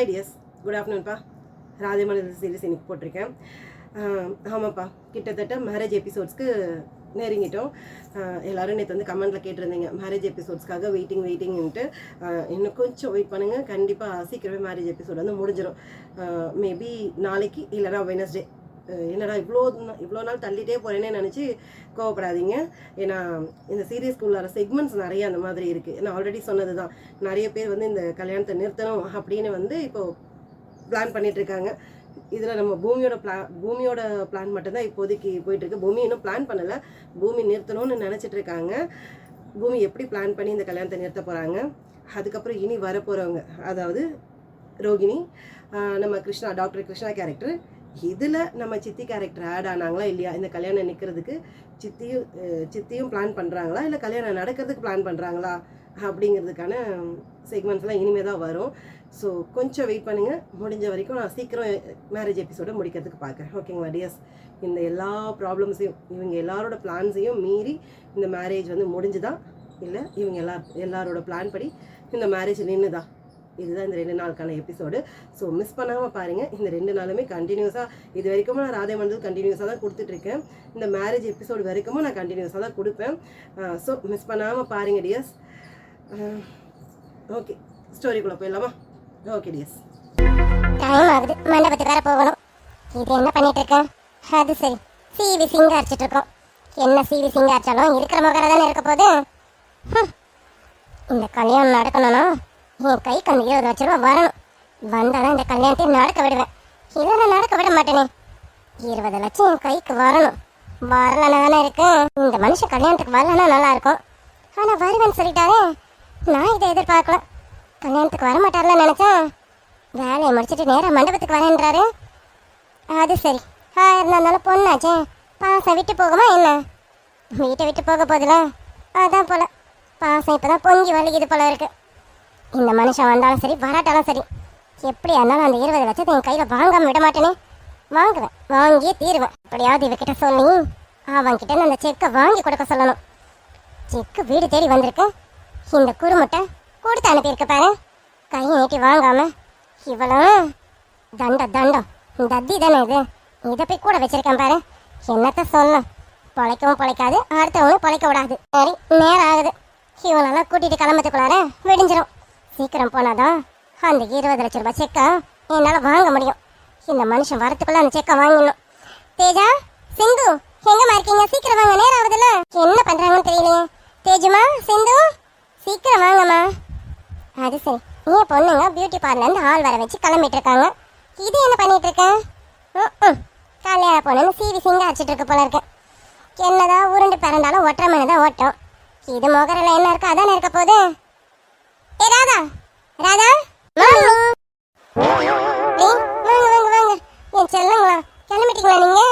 Hi dears, good ஆஃப்டர்நூன்ப்பா. Radheman series இன்னைக்கு போட்டிருக்கேன். ஆமாப்பா, கிட்டத்தட்ட மேரேஜ் எபிசோட்ஸ்க்கு நெருங்கிட்டோம். எல்லோரும் நேற்று வந்து கமெண்ட்டில் கேட்டிருந்தீங்க மேரேஜ் எபிசோட்ஸ்க்காக வெயிட்டிங்ன்ட்டு. இன்னும் கொஞ்சம் வெயிட் பண்ணுங்கள், கண்டிப்பாக சீக்கிரமே மேரேஜ் எபிசோட் வந்து முடிஞ்சிடும். மேபி நாளைக்கு இல்லைனா வெனஸ்டே. என்னடா இவ்வளோ நாள் தள்ளிட்டே போகிறேன்னே நினச்சி கோவப்படாதீங்க. ஏன்னா இந்த சீரியஸ்க்கு உள்ளார செக்மெண்ட்ஸ் நிறைய அந்த மாதிரி இருக்குது. நான் ஆல்ரெடி சொன்னது தான், நிறைய பேர் வந்து இந்த கல்யாணத்தை நிறுத்தணும் அப்படின்னு வந்து இப்போது பிளான் பண்ணிகிட்ருக்காங்க. இதில் நம்ம பூமியோட பிளான் மட்டும்தான் இப்போதைக்கு போயிட்டுருக்கு. பூமி இன்னும் பிளான் பண்ணலை, பூமி நிறுத்தணும்னு நினச்சிட்டு இருக்காங்க. பூமி எப்படி பிளான் பண்ணி இந்த கல்யாணத்தை நிறுத்த போகிறாங்க, அதுக்கப்புறம் இனி வரப்போகிறவங்க, அதாவது ரோகிணி, நம்ம கிருஷ்ணா, டாக்டர் கிருஷ்ணா கேரக்டர், இதில் நம்ம சித்தி கேரக்டர் ஆட் ஆனாங்களா இல்லையா, இந்த கல்யாணம் நிற்கிறதுக்கு சித்தியும் பிளான் பண்ணுறாங்களா இல்லை கல்யாணம் நடக்கிறதுக்கு பிளான் பண்ணுறாங்களா அப்படிங்கிறதுக்கான செக்மெண்ட்ஸ்லாம் இனிமேல் தான் வரும். ஸோ கொஞ்சம் வெயிட் பண்ணுங்கள். முடிஞ்ச வரைக்கும் நான் சீக்கிரம் மேரேஜ் எபிசோடை முடிக்கிறதுக்கு பார்க்குறேன். ஓகேங்களா டியர்ஸ்? இந்த எல்லா ப்ராப்ளம்ஸையும், இவங்க எல்லாரோட பிளான்ஸையும் மீறி இந்த மேரேஜ் வந்து முடிஞ்சுதா இல்லை இவங்க எல்லாரோட பிளான் படி இந்த மேரேஜ் நின்றுதா, இதுதான் இந்த 2 நாளுக்கான எபிசோடு. ஸோ மிஸ் பண்ணாமல் பாருங்கள். இந்த 2 நாளுமே கண்டினியூஸாக, இது வரைக்கும் நான் ராதே மண்டல் கண்டினியூஸாக தான் கொடுத்துட்ருக்கேன். இந்த மேரேஜ் எபிசோடு வரைக்கும் நான் கண்டினியூஸாக தான் கொடுப்பேன். ஸோ மிஸ் பண்ணாமல் பாருங்கள் டியர்ஸ். ஓகே, ஸ்டோரிக்குள்ளே போயிடலாமா? Okay tears. டைம் ஆகுது, மண்டபத்துக்கு வேற போகணும். இது என்ன பண்ணிட்டு இருக்கேன்? அது சரி, சீவி சிங்காரிச்சிட்டு இருக்கோம். என்ன சீவி சிங்காரிச்சாலும் இருக்கிற முகர தானே இருக்க போகுது. இந்த கல்யாணம் நடக்கணும்னா என் கைக்கு அந்த 20 லட்ச ரூபா வரணும். வந்தாதான் இந்த கல்யாணத்தை நடக்க விடுவேன். இல்லைன்னா நடக்க விட மாட்டேனே. 20 லட்சம் என் கைக்கு வரணும். வரலன்னா தானே இருக்கு. இந்த மனுஷன் கல்யாணத்துக்கு வரலன்னா நல்லா இருக்கும். ஆனால் வருவேன்னு சொல்லிட்டாரே, நான் இதை எதிர்பார்க்கல. கல்யாணத்துக்கு வர மாட்டார்ல நினைச்சேன். வேலையை முடிச்சுட்டு நேராக மண்டபத்துக்கு வரேன்றாரு. அது சரி, இருந்தாலும் பொண்ணாச்சே, பாசம் விட்டு போகுமா என்ன? வீட்டை விட்டு போக போதில்ல, அதான் போல பாசம் இப்போதான் பொங்கி வலிக்குது போல இருக்கு. இந்த மனுஷன் வந்தாலும் சரி வராட்டாலும் சரி, எப்படியா இருந்தாலும் அந்த 20 லட்சத்தை என் கையில் வாங்காமல் விட மாட்டேனே. வாங்குவேன், வாங்கியே தீருவேன். எப்படியாவது இவகிட்ட சொல்லி அவன்கிட்ட அந்த செக்கை வாங்கி கொடுக்க சொல்லணும். செக்கு வீடு தேடி வந்திருக்கு. இந்த குறுமுட்டை கொடுத்து அனுப்பியிருக்க பாரு, கையை நீட்டி வாங்காம. இவ்வளவு தண்டம் தத்தி தானே இது. இதை போய் கூட வச்சிருக்கேன் பாரு. என்னத்த சொல்ல, பொழைக்கவும் பொழைக்காது, அடுத்தவனும் பொழைக்க விடாது. சரி, நேரம் ஆகுது. இவனெல்லாம் கூட்டிட்டு கிளம்பத்துக்குள்ளார விடிஞ்சிடும். சீக்கிரம் போனாதான் அந்த 20 லட்ச ரூபாய் செக்கை என்னால் வாங்க முடியும். இந்த மனுஷன் வரத்துக்குள்ள அந்த செக்கை வாங்கிடணும். தேஜா, சிந்து, எங்கம்மா இருக்கீங்க? சீக்கிரம் வாங்க, நேரம் ஆகுதுல்ல. என்ன பண்றாங்கன்னு தெரியலையே. தேஜுமா, சிந்து, சீக்கிரம் வாங்கம்மா. அது சரி, என் பொண்ணுங்க பியூட்டி பார்லர்லேருந்து ஆள் வர வச்சு கிளம்பிட்டு இருக்காங்க. இது என்ன பண்ணிட்டு இருக்கேன்? கல்யாண பொண்ணுன்னு சீவி சிங்காரிச்சிட்டு இருக்கு போல இருக்கு. என்னதான் உருண்டு பிறந்தாலும் ஒற்றை மணி தான் ஓட்டும். இது முகரில் என்ன இருக்கு அதானே இருக்க போகுது. ஏ ராதா, ராதா, வாங்க வாங்க வாங்க, என் செல்லுங்களா, கிளம்பிட்டீங்களா நீங்க?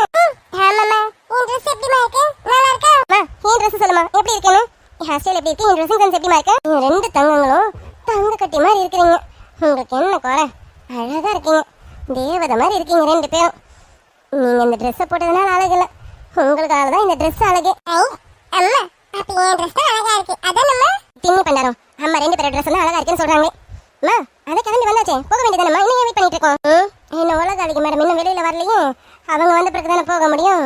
ஆமாம்மா. என் ட்ரெஸ் எப்படிமா இருக்கு? நல்லா இருக்கா? என் ட்ரெஸ் சொல்லுமா, எப்படி இருக்குன்னு? என் ஹேர் ஸ்டைல் எப்படி இருக்கு? என் ட்ரெஸ்ஸிங் சென்ஸ் எப்படிமா இருக்கு? என் 2 தங்கங்களும் தங்க கட்டி மாதிரி இருக்கிறீங்க. உங்களுக்கு என்ன குறை? அழகா இருக்கீங்க, தேவதை மாதிரி இருக்கீங்க 2 பேரும். நீங்க இந்த ட்ரெஸ்ஸை போட்டதுனால அழகு இல்லை, உங்களுக்காக தான் இந்த ட்ரெஸ் அழகு. அம்மா, அப்ப என் ட்ரெஸ் தான் அழகா இருக்கு அதானம்மா? தின்னி பண்ணாரோம், அம்மா 2 பேரோட ட்ரெஸ் தான் அழகா இருக்குன்னு சொல்றாங்க. அம்மா, அதை கிளம்பி வந்தாச்சே, போக வேண்டியதானம்மா? இன்னும் வெயிட் பண்ணிட்டு இருக்கோம். என்ன உலக அழகி மேடம் இன்னும் வெளியில வரலையே. அவங்க வந்த பிறகு தானே போக முடியும்.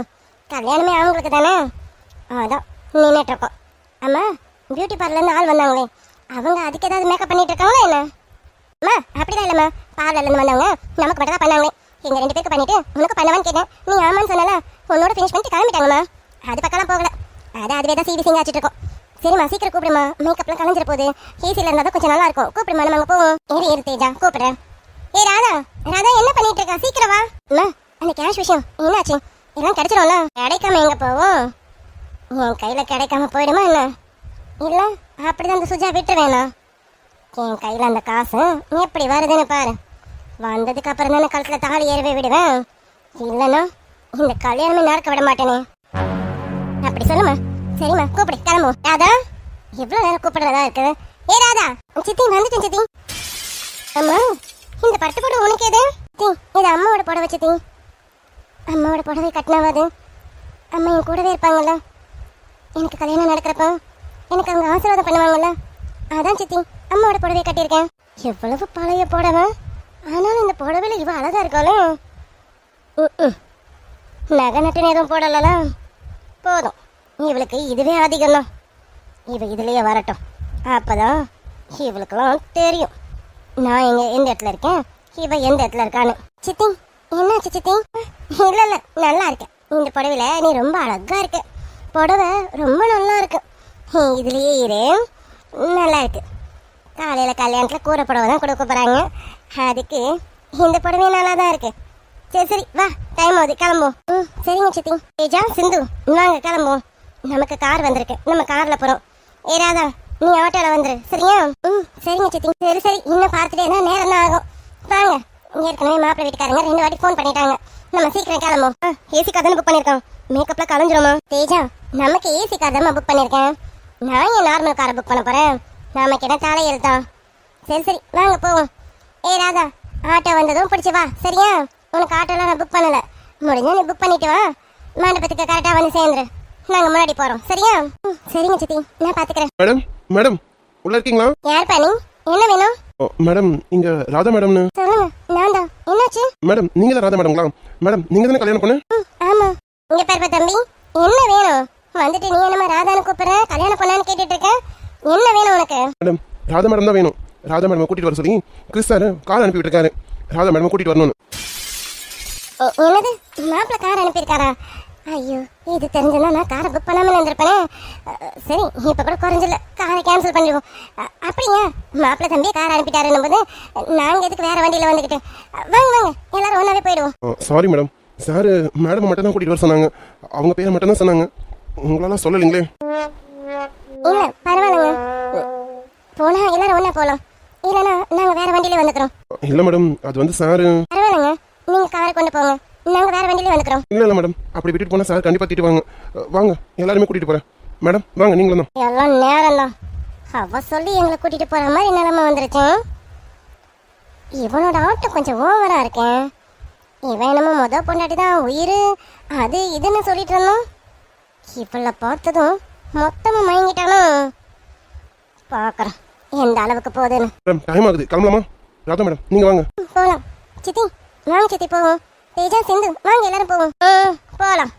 கல்யாணமே அவங்களுக்கு தானே, அதான் நின்றுட்டு இருக்கோம். அம்மா, பியூட்டி பார்லர்லேருந்து ஆள் வந்தாங்களே, அவங்க அதுக்கு ஏதாவது மேக்கப் பண்ணிட்டு இருக்காங்களா என்ன? அம்மா, அப்படிதான் இல்லைம்மா, பார்லர்லேருந்து வந்தவங்க நமக்கு மட்டும் தான் பண்ணாங்களே. எங்கள் 2 பேருக்கு பண்ணிட்டு உனக்கு பண்ணவான்னு கேட்டேன். நீ ஆமான்னு சொன்னால உன்னோட ஃபினிஷ் பண்ணிட்டு கிளம்பிட்டாங்கம்மா. அது பக்கம்லாம் போகல, அதுவே தான் சீவி சிங்காச்சிட்டு இருக்கோம். சரிம்மா, சீக்கிரம் கூப்பிடுமா, மேக்கப்லாம் கலைஞ்சிட போகுது. ஏசியில் இருந்தால் தான் கொஞ்சம் நல்லா இருக்கும். கூப்பிடுமா, நம்ம அங்கே போவோம். இரு தேஜா, கூப்பிடுறேன். ஏ ராதா, ராதா என்ன பண்ணிட்டு இருக்கா? சீக்கிரம் வா. அம்மா, அந்த கேஷ் விஷயம் என்னாச்சு? எல்லாம் கிடைச்சிடும்ல? கிடைக்காம எங்கே போவோம்? என் கையில் கிடைக்காம போயிடுமா என்ன? இல்லை, அப்படிதான் அந்த சுஜா விட்டுருவேண்ணா. என் கையில் அந்த காசு எப்படி வருதுன்னு பாரு. வந்ததுக்கு அப்புறம் தானே கழுத்தில் தாலி ஏறவே விடுவேன். இல்லைன்னா இந்த கல்யாணமே நடக்க விட மாட்டேனே. அப்படி சொல்லுமா. சரிம்மா, கூப்பிடு, கிளம்புவோம். ராதா, எவ்வளோ நேரம் கூப்பிடுறதா இருக்கு? ஏ ராதா, சித்தி வந்துட்டேன் சித்தி. அம்மா, இந்த பட்டு புடவை உனக்கு எது? சித்தி, இது அம்மாவோட புடவை சித்தி. அம்மாவோட புடவை கட்டினாவது அம்மா என் கூடவே இருப்பாங்கல்ல. எனக்கு கல்யாணம் நடக்கிறப்ப எனக்கு அவங்க ஆசீர்வாதம் பண்ணுவாங்கல்ல, அதான் சித்தி அம்மாவோட புடவை கட்டியிருக்கேன். எவ்வளவு பழைய புடவை, ஆனாலும் இந்த புடவையில இவ அழகா இருக்காளே. நகை நட்டுன்னு எதுவும் போடலாம். போதும், இவளுக்கு இதுவே அதிகம் தான். இவ இதுலயே வரட்டும், அப்பதான் இவளுக்கெல்லாம் தெரியும் நான் எந்த இடத்துல இருக்கேன், இவ எந்த இடத்துல இருக்கான்னு. சித்தி, என்னாச்சு சித்தி? இல்ல இல்ல, நல்லா இருக்கேன். இந்த புடவையில நீ ரொம்ப அழகா இருக்க. புடவை ரொம்ப நல்லா இருக்கு. இதுலயே இரு, நல்லா இருக்கு. காலையில கல்யாணத்துல கூரை புடவை தான் கொடுக்க போறாங்க, அதுக்கு இந்த புடவை நல்லா தான் இருக்கு. சரி சரி, வா, டைம் ஆகுது, கிளம்புவோம். சரிங்க சித்தி. தேஜா, சிந்து, நாங்க கிளம்புவோம். நமக்கு கார் வந்திருக்கு, நம்ம கார்ல போறோம். ஏராதா, நீ ஆட்டோல வந்துரு, சரியா? சரிங்க சித்தி. சரி சரி, இன்னும் பார்த்துட்டே தான் நேரம் தான் ஆகும். வாங்க, ஏற்கனவே மாப்பிள்ளை வீட்டுக்காரங்க 2 வாட்டி ஃபோன் பண்ணிட்டாங்க. நம்ம சீக்கிரம் கிளம்புவோம். ஏசி கார் தானே புக் பண்ணிருக்கோம், மேக்கப்ல கலைஞ்சிருமா? தேஜா, நமக்கு ஏசி கார் தான் புக் பண்ணிருக்கேன். நான் ஏன் நார்மல் காரை புக் பண்ண போறேன்? நமக்கு என்ன தலை எழுத்தான். சரி சரி, வாங்க போவோம். ராதா, ஆட்டோ வந்ததும் பிடிச்சி வா, சரியா? உனக்கு ஆட்டோலாம் நான் புக் பண்ணல, முடிஞ்சா நீ புக் பண்ணிட்டு வா. மண்டபத்துக்கு கரெக்டா வந்து சேர்ந்துரு, நாங்க முன்னாடி போறோம், சரியா? சரிங்க சித்தி, நான் பாத்துக்கிறேன். மேடம், மேடம், உள்ள இருக்கீங்களா? யார் பண்ணி, என்ன வேணும்? மேடம், இங்க ராதா மேடம்னு. சொல்லுங்க, நான் தான். என்னாச்சு? மேடம், நீங்க தான் ராதா மேடம்ங்களா? மேடம், நீங்க தானே கல்யாணம் பொண்ணு? ஆமா. இங்க பாருப்பா தம்பி, என்ன வேணும்? வந்துட்டு நீ என்னமா ராதான்னு கூப்பிடுற, கல்யாணம் பண்ணான்னு கேட்டுட்டு இருக்க. என்ன வேணும் உனக்கு? மேடம், ராதா மேடம் தான் வேணும். ராதா மேடம் கூட்டிட்டு வர சொல்லி கிறிஸ் சார் கார் அனுப்பி விட்டுருக்காரு. ராதா மேடம் கூட்டிட்டு வரணும்னு. என்னது, மாப்பிள்ள கார் அனுப்பியிருக்காரா? ஐயோ, இது தெரிஞ்சதுன்னா நான் காரை புக் பண்ணாமல் இருந்திருப்பேனே. சரி, இப்போ கூட குறைஞ்சில்ல, காரை கேன்சல் பண்ணிடுவோம். அப்படியா? மாப்பிள்ள தம்பி கார் அனுப்பிட்டாருன்னும் போது நாங்கள் எதுக்கு வேற வண்டியில் வந்துக்கிட்டு? வாங்க வாங்க, எல்லாரும் ஒன்றாவே போயிடுவோம். சாரி மேடம், சார் மேடம் மட்டும் தான் கூட்டிட்டு வர சொன்னாங்க. அவங்க பேரை மட்டும் தான் சொன்னாங்க, உங்களால சொல்லலைங்களே. இல்ல, பரவாயில்லைங்க, போனா எல்லாரும் ஒன்றா போகலாம். இல்லைன்னா நாங்கள் வேற வண்டியில வந்துக்கிறோம். இல்ல மேடம், அது வந்து சார். பரவாயில்லைங்க, நீங்கள் காரை கொண்டு போங்க, நாங்கள் வேற வண்டியில வந்துக்கிறோம். இல்ல மேடம், அப்படி விட்டுட்டு போனா சார் கண்டிப்பா திட்டுவாங்க. வாங்க, எல்லாருமே கூட்டிட்டு போறேன். மேடம் வாங்க, நீங்களும் தான். எல்லாம் நேரம் தான். அவ சொல்லி எங்களை கூட்டிட்டு போற மாதிரி நிலைமை வந்துருச்சு. இவனோட ஆட்டம் கொஞ்சம் ஓவரா இருக்கேன். இவன் என்னமோ பொண்டாட்டி தான் உயிர், அது இதுன்னு சொல்லிட்டு இருந்தோம். இவளை பார்த்ததும் மொத்தமா மயங்கிட்டானோ. பாக்குறேன் எந்த அளவுக்கு போகுதுன்னு. மேடம், டைம் ஆகுது, கிளம்பலாமா? ராதா மேடம், நீங்க வாங்க. போலாம் சித்தி, வாங்க சித்தி போவோம். தேஜா, சிந்து, வாங்க எல்லாரும் போவோம். போலாம்.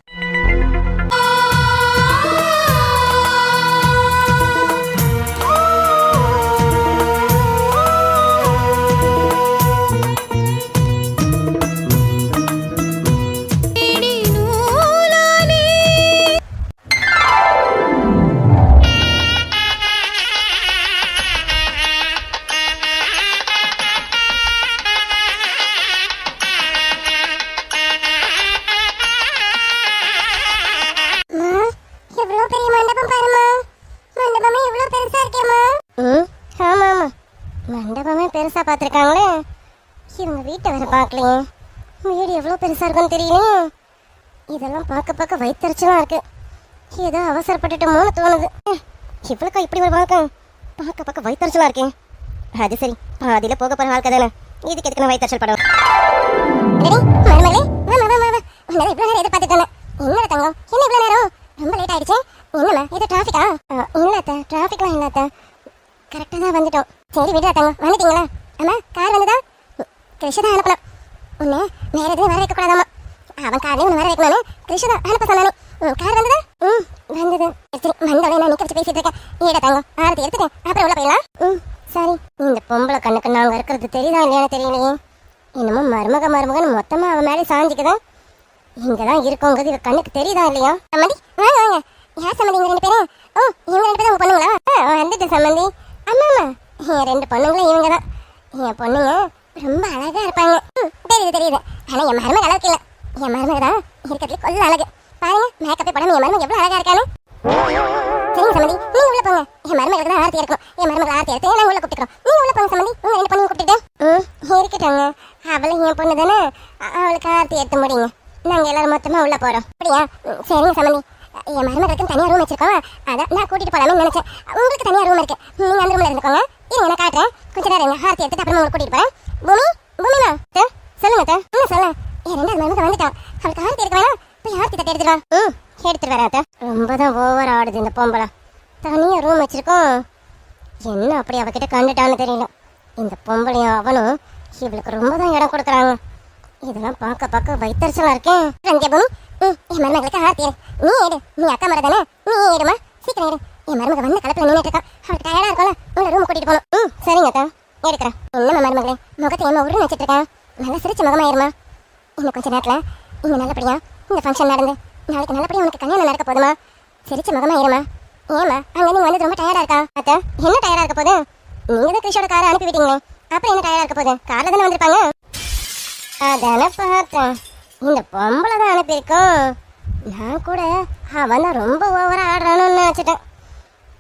மண்டபமே பெருசா பார்த்துருக்காங்களே, இவங்க வீட்டை வேற பார்க்கலையே. வீடு எவ்வளோ பெருசா இருக்குன்னு தெரியலையே. இதெல்லாம் பார்க்க வயிற்றுச்சலாம் இருக்கு. ஏதோ அவசரப்பட்டுட்டோமோன்னு தோணுது. இவளுக்கா இப்படி ஒரு வாழ்க்கை? பார்க்க வயிற்றுச்சலா இருக்கேன். அது சரி, பாதியில போக போற வாழ்க்கை தானே, இதுக்கு எதுக்கு நான் வயிற்றுச்சல் படம்? இவ்வளோ நேரம் எதிர்பார்த்துட்டு என்ன தங்கம், என்ன இவ்வளோ நேரம்? ரொம்ப லேட் ஆயிடுச்சு. என்னம்மா, இது டிராஃபிக்கா? இல்லத்த, டிராஃபிக்லாம் இல்லாத்த, கரெக்டாக தான் வந்துட்டோம். சரி விடுறா தங்கம், வந்துட்டீங்களா? அம்மா, கார் வந்துதா? கிருஷி தான் அனுப்பலாம். உன்னை வேற எதுவும் வர வைக்கக்கூடாதாம்மா. அவன் கார்லேயும் ஒன்று வர வைக்கணும்னு கிருஷி தான் அனுப்ப சொன்னானே. கார் வந்துதா? வந்தது. சரி, வந்தவளே நான் நிற்க வச்சு பேசிட்டு இருக்கேன். ஏடா தங்கம், ஆரத்தி எடுத்துட்டு அப்புறம் உள்ள போயிடலாம். சரி. இந்த பொம்பளை கண்ணுக்கு நாங்கள் இருக்கிறது தெரியுதா இல்லையானு தெரியலையே. என்னமோ மருமகன் மொத்தமாக அவன் மேலே சாஞ்சிக்குதான். இங்கே தான் இருக்கோங்கிறது இவ கண்ணுக்கு தெரியுதா இல்லையா? சம்மந்தி, வாங்க வாங்க. யார் சம்மந்தி இவங்க 2 பேரும்? இவங்க 2 பேரும் உங்க பொண்ணுங்களா? வந்துட்டு சம்மந்தி. ஆமா, என் 2 பொண்ணுங்களும் இவங்க தான். என் பொண்ணுங்க ரொம்ப அழகா இருப்பாங்க. தெரியுது. ஆனா என் மருமக அளவுக்கு இல்ல. என் மருமக தான் இருக்கிறதுல கொல்ல அழகு. பாருங்க, மேக்கப்பே படம் என் மருமக எவ்வளவு அழகா இருக்கானு. சரிங்க சம்மந்தி, நீங்க உள்ள போங்க. என் மருமகளுக்கு தான் ஆரத்தி எடுக்கணும். என் மருமகள் ஆரத்தி எடுத்து நாங்க உள்ள கூப்பிட்டுக்கிறோம். நீங்க உள்ள போங்க சம்மந்தி, உங்க 2 பொண்ணுங்க கூப்பிட்டுட்டு. இருக்கட்டாங்க, அவளும் என் பொண்ணு தானே, அவளுக்கு ஆரத்தி எடுத்து முடியுங்க. நாங்க எல்லாரும் மொத்தமா உள்ள போறோம். அப்படியா? சரிங்க சம்மந்தி. என் மருமகளுக்கு தனியா ரூம் வச்சிருக்கோம், அதான் நான் கூட்டிட்டு போலாம்னு நினைச்சேன். உங்களுக்கு தனியா ரூம் இருக்கு, நீங்க அந்த ரூம்ல இருந்துக்கோங்க. இருங்க, நான் காட்டுறேன். கொஞ்ச நேரம் இருங்க, ஆரத்தி எடுத்துட்டு அப்புறம் உங்களுக்கு கூட்டிட்டு போறேன். பூமிமா, சொல்லுங்க. என்ன சொல்ல? என் 2வது மருமக வந்துட்டான். அவளுக்கு ஆரத்தி எடுக்க வேணாம், போய் ஆரத்தி தட்டி எடுத்துட்டு வா. எடுத்துட்டு வரேன். ரொம்பதான் ஓவர் ஆடுது இந்த பொம்பளை. தனியா ரூம் வச்சிருக்கோம், என்ன அப்படி அவகிட்ட கண்டுட்டான்னு தெரியல. இந்த பொம்பளையும் அவனும் இவளுக்கு ரொம்ப தான் இடம் கொடுக்குறாங்க. இதெல்லாம் பார்க்க பார்க்க வயிற்றுச்சலா இருக்கேன். ரஞ்சியா பூமி, என் மருமகளுக்கு ஆர்த்தி எடு. நீ எடு, நீ அக்கா மர தானே, நீ எடுமா, சீக்கிரம் எடு. என் மருமக வந்து கலப்பில் நின்றுட்டு இருக்கா, அவளுக்கு டயர்டா இருக்கும்ல, உங்களை ரூம் கூட்டிட்டு போகணும். சரிங்க அக்கா, எடுக்கிறேன். என்னம்மா மருமகளே, முகத்தை ஏமா உருன்னு வச்சுட்டு இருக்கேன். நல்லா சிரிச்ச முகமாயிருமா. இன்னும் கொஞ்ச நேரத்தில் இங்கே நல்லபடியா இந்த ஃபங்க்ஷன் நடந்து நாளைக்கு நல்லபடியா உனக்கு கல்யாணம் நடக்க போதுமா. சிரிச்ச முகமாயிருமா. ஏமா அங்கே நீங்க வந்து ரொம்ப டயர்டா இருக்கா. அத்தை, என்ன டயர்டா இருக்க போது? நீங்க தான் கிருஷோட காரை அனுப்பி விட்டீங்களே, அப்புறம் என்ன டயர்டா இருக்க போது? காரில் தானே வந்திருப்பாங்க. அதான பார்த்தேன், இந்த பொம்பளை தான் அனுப்பியிருக்கோம். நான் கூட அவன் தான் ரொம்ப ஓவரா ஆடுறானு நினைச்சிட்டேன்.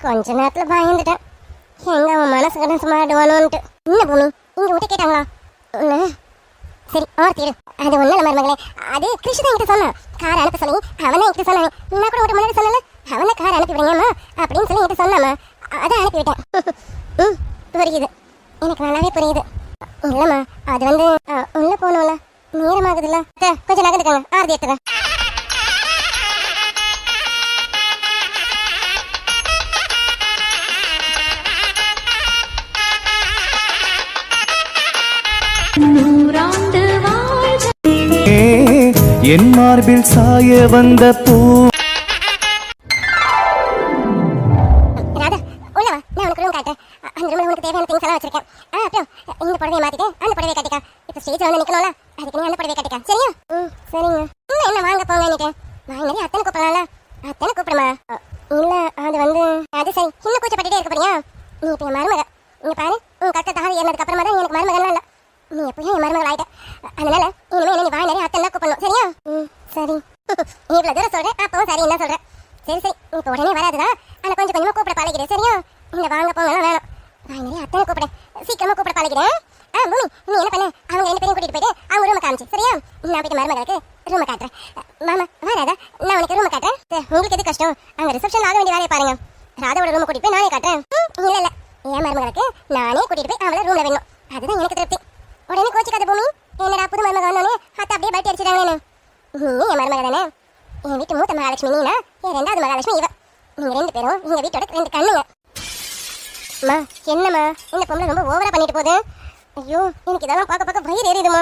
கொஞ்ச நேரத்துல பயந்துட்டேன், எங்க அவன் மனசு கடன் ஆடுவானோன்ட்டு. என்ன பூமி, இங்க விட்டு கேட்டாங்களா? சரி ஆர்த்திடு, அது ஒண்ணு இல்ல மருமகளே, அது கிருஷி தான் என்கிட்ட சொன்னான் காரை அனுப்ப சொல்லி. அவன் தான் என்கிட்ட சொன்னாங்க. நான் கூட ஒரு முன்னாடி சொன்னல, அவன் தான் காரை அனுப்பி விடுங்கம்மா அப்படின்னு சொல்லி என்கிட்ட சொன்னாமா, அதான் அனுப்பி விட்டேன். புரியுது, எனக்கு நல்லாவே புரியுது. இல்லம்மா, அது வந்து உள்ள போகணும்ல, நேரமாகுதுல்ல. கொஞ்சம் நகர்ந்துக்கங்க, ஆர்த்தி எடுத்துக்க. என் மார்பில் சாய வந்த பூ. ராதா, உள்ள வா, நான் உனக்கு ரூம் காட்டுறேன். அந்த ரூம்ல உனக்கு தேவையான திங்ஸ் எல்லாம் வச்சிருக்கேன். அப்புறம் இந்த புடவையை மாத்திட்டு அந்த புடவையை கட்டிக்கா. இப்ப ஸ்டேஜ்ல வந்து நிக்கணும்ல, அதுக்கு நீ அந்த புடவையை கட்டிக்கா. சரியா? சரிங்க. இன்னும் என்ன வாங்க போங்கன்னுட்டு வாங்கினே அத்தனை கூப்பிடலாம்ல. அத்தனை கூப்பிடுமா? இல்ல, அது வந்து அது சரி. இன்னும் கூச்சப்பட்டுட்டே இருக்க போறியா? நீ இப்ப என் மருமக. இங்க பாரு, உன் கட்ட தாதி ஏறினதுக்கு அப்புறமா தான் எனக்கு மருமகன் இல்ல, நீ எப்பயும் என் மருமகள் ஆயிட்ட. அதனால இனிமே என்ன நீ வாங்கினே அத்தனை கூப்பிடணும். சரியா? சரி. நீ இவ்வளவு தூரம் சொல்ற, அப்பவும் சரி என்ன சொல்ற. சரி சரி, இப்ப உடனே வராதுதான், ஆனா கொஞ்சம் கொஞ்சமா கூப்பிட பழகிறேன். சரியா? இந்த வாங்க போங்கலாம் வேணும், வாங்கினே அத்தனை கூப்பிட சீக்கிரமா கூப்பிட பழகிறேன். பூமி, நீ என்ன பண்ண, அவங்க 2 பேரையும் கூட்டிட்டு போயிட்டு அவங்க ரூமை காமிச்சு. சரியா? நான் போயிட்டு மருமகளுக்கு ரூமை காட்டுறேன். மாமா வராதா, நான் உனக்கு ரூமை காட்டுறேன். உங்களுக்கு எது கஷ்டம், அங்க ரிசப்ஷன் ஆக வேண்டிய வேலையை பாருங்க. ராதாவோட ரூமை கூட்டிட்டு போய் நானே காட்டுறேன். இல்ல இல்ல, என் மருமகளுக்கு நானே கூட்டிட்டு போய் அவளை ரூம்ல வேணும், அதுதான் எனக்கு திருப்தி. உடனே கோச்சிக்காத பூமி. என்னடா புது மருமக வந்தோடனே அத்தை அப்படியே பட்டி அடிச்சிட்டாங்களேன்னு. நீ என் மருமக தானே, என் வீட்டு மூத்த மகாலட்சுமி நீனா, என் 2வது மகாலட்சுமி இவ. நீங்க 2 பேரும் எங்க வீட்டோட 2 கண்ணுங்க. அம்மா என்னம்மா, இந்த பொம்பளை ரொம்ப ஓவரா பண்ணிட்டு போகுது. ஐயோ, எனக்கு இதெல்லாம் பார்க்க பார்க்க வயிறு எரியுதுமா.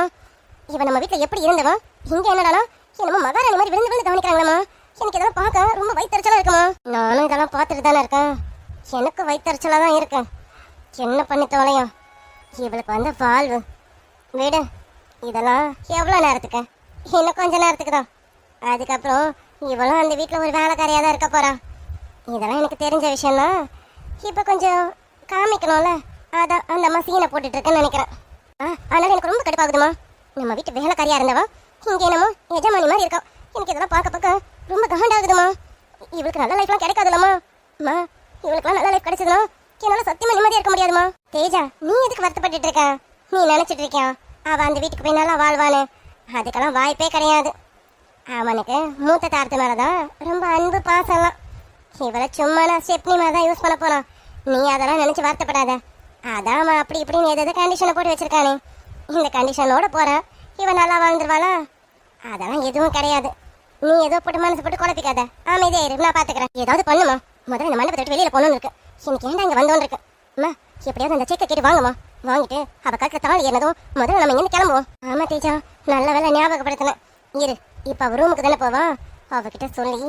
இவன் நம்ம வீட்டில் எப்படி இருந்தவன், இங்கே என்னடானா என்னமோ மகாராணி மாதிரி விழுந்து விழுந்து கவனிக்கிறாங்களம்மா. எனக்கு இதெல்லாம் பார்க்க ரொம்ப வயிற்றுச்சலாக இருக்குமா. நானும் இதெல்லாம் பார்த்துட்டு தானே இருக்கேன், எனக்கு வயிற்றுச்சலாக தான் இருக்கேன். என்ன பண்ணி தோலையும், இவளுக்கு வந்த வாழ்வு விடு. இதெல்லாம் எவ்வளோ நேரத்துக்கு? இன்னும் கொஞ்ச நேரத்துக்கு தான். அதுக்கப்புறம் இவளும் அந்த வீட்டில் ஒரு வேலைக்காரியாக தான் இருக்க போறா. இதெல்லாம் எனக்கு தெரிஞ்ச விஷயம்தான். இப்போ கொஞ்சம் காமிக்கணும்ல, அதான் அந்த அம்மா சீனை போட்டுட்டு இருக்கேன்னு நினைக்கிறேன். அதனால எனக்கு ரொம்ப கடுப்பாகுதுமா. நம்ம வீட்டு வேலைக்காரியா இருந்தவா இங்கே என்னமோ எஜமானி மாதிரி இருக்கா. எனக்கு இதெல்லாம் பார்க்க பார்க்க ரொம்ப காண்டாகுதுமா. இவளுக்கு நல்ல லைஃப்லாம் கிடைக்காதுல்லம்மா. அம்மா, இவளுக்குலாம் நல்ல லைஃப் கிடைச்சதுன்னா என்னால் சத்தியமா நிம்மதியாக இருக்க முடியாதுமா. தேஜா, நீ எதுக்கு வருத்தப்பட்டு இருக்க? நீ நினைச்சிட்டு இருக்கியா அவ அந்த வீட்டுக்கு போய் நல்லா வாழ்வானு? அதுக்கெல்லாம் வாய்ப்பே கிடையாது. அவனுக்கு மூத்த தாரத்து மேலதான் ரொம்ப அன்பு பாசம்லாம். இவளை சும்மா நான் ஸ்டெப்னி மாதிரி தான் யூஸ் பண்ண போனான். நீ அதெல்லாம் நினைச்சு வருத்தப்படாத. அதான் அவன் அப்படி இப்படின்னு ஏதாவது கண்டிஷனை போட்டு வச்சிருக்கானே, இந்த கண்டிஷனோட போறான். இவன் நல்லா வாழ்ந்துருவாளா? அதெல்லாம் எதுவும் கிடையாது. நீ ஏதோ போட்டு மனசு போட்டு குழப்பிக்காத, அமைதியா இரு, நான் பாத்துக்கிறேன். ஏதாவது பண்ணுமா, முதல்ல இந்த மண்டபத்தை விட்டு வெளியில போகணும்னு இருக்கு. எனக்கு ஏன்டா இங்க வந்தோன்னு இருக்கு. அம்மா, எப்படியாவது அந்த செக்கை கேட்டு வாங்கம்மா. வாங்கிட்டு அவ கற்க தாள் ஏறினதும் முதல்ல நம்ம இங்க கிளம்புவோம். ஆமா தேஜா, நல்ல வேலை ஞாபகப்படுத்தினேன். இரு, இப்ப அவ ரூமுக்கு தானே போவா, அவகிட்ட சொல்லி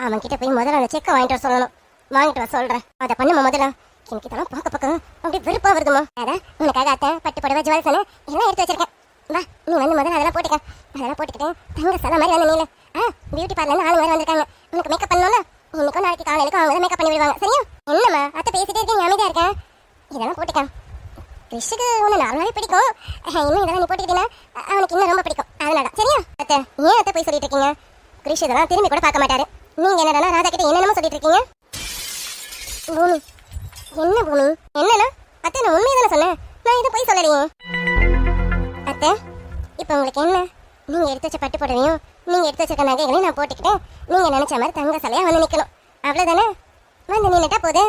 அவன் கிட்ட போய் முதல்ல அந்த செக்கை வாங்கிட்டு வர சொல்லணும். வாங்கிட்டு வர சொல்றேன், அதை பண்ணுமா முதல்ல. எனக்கு இதெல்லாம் பார்க்க பார்க்க அப்படி வெறுப்பா வருதுமா. அதான் உனக்காக அத்தை பட்டு புடவை ஜுவல்ஸ் எல்லாம் எடுத்து வச்சிருக்கேன். வா, நீ வந்து முதல்ல அதெல்லாம் போட்டுக்க. அதெல்லாம் போட்டுக்கிட்டு தங்க சில மாதிரி வந்து நீல பியூட்டி பார்லர்ல ஆளு மாதிரி வந்திருக்காங்க. உனக்கு மேக்கப் பண்ணணும்ல, இன்னைக்கும் நாளைக்கு காலையிலுக்கும் அவங்க தான் மேக்கப் பண்ணி விடுவாங்க. சரியா? என்னம்மா அத்தை பேசிட்டே இருக்கேன், அமைதியா இருக்கேன். இதெல்லாம் போட்டுக்க. கிறிஷுக்கு உன்னை நார்மலாவே பிடிக்கும், இன்னும் இதெல்லாம் நீ போட்டுக்கிட்டீங்கன்னா அவனுக்கு இன்னும் ரொம்ப பிடிக்கும். அதனால சரியா? அத்தை ஏன் அத்தை போய் சொல்லிட்டு இருக்கீங்க? கிறிஷ் இதெல்லாம் திரும்பி கூட பார்க்க மாட்டாரு. நீங்க என்னடா ராதா கிட்ட என்னென்னமோ சொல்லிட்டு இருக்கீங்க. பூமி, என்ன பூமி, என்னன்னா அத்தை நான் உண்மையை தானே சொன்னேன், நான் இது போய் சொல்லலையே. அத்தை இப்போ உங்களுக்கு என்ன, நீங்க எடுத்து வச்ச பட்டு புடவையும் நீங்க எடுத்து வச்சிருக்க நகைகளையும் நான் போட்டுக்கிட்டேன். நீங்க நினைச்ச மாதிரி தங்க சிலையா வந்து நிக்கணும், அவ்வளவுதானே? வந்து நின்னுட்டா போது.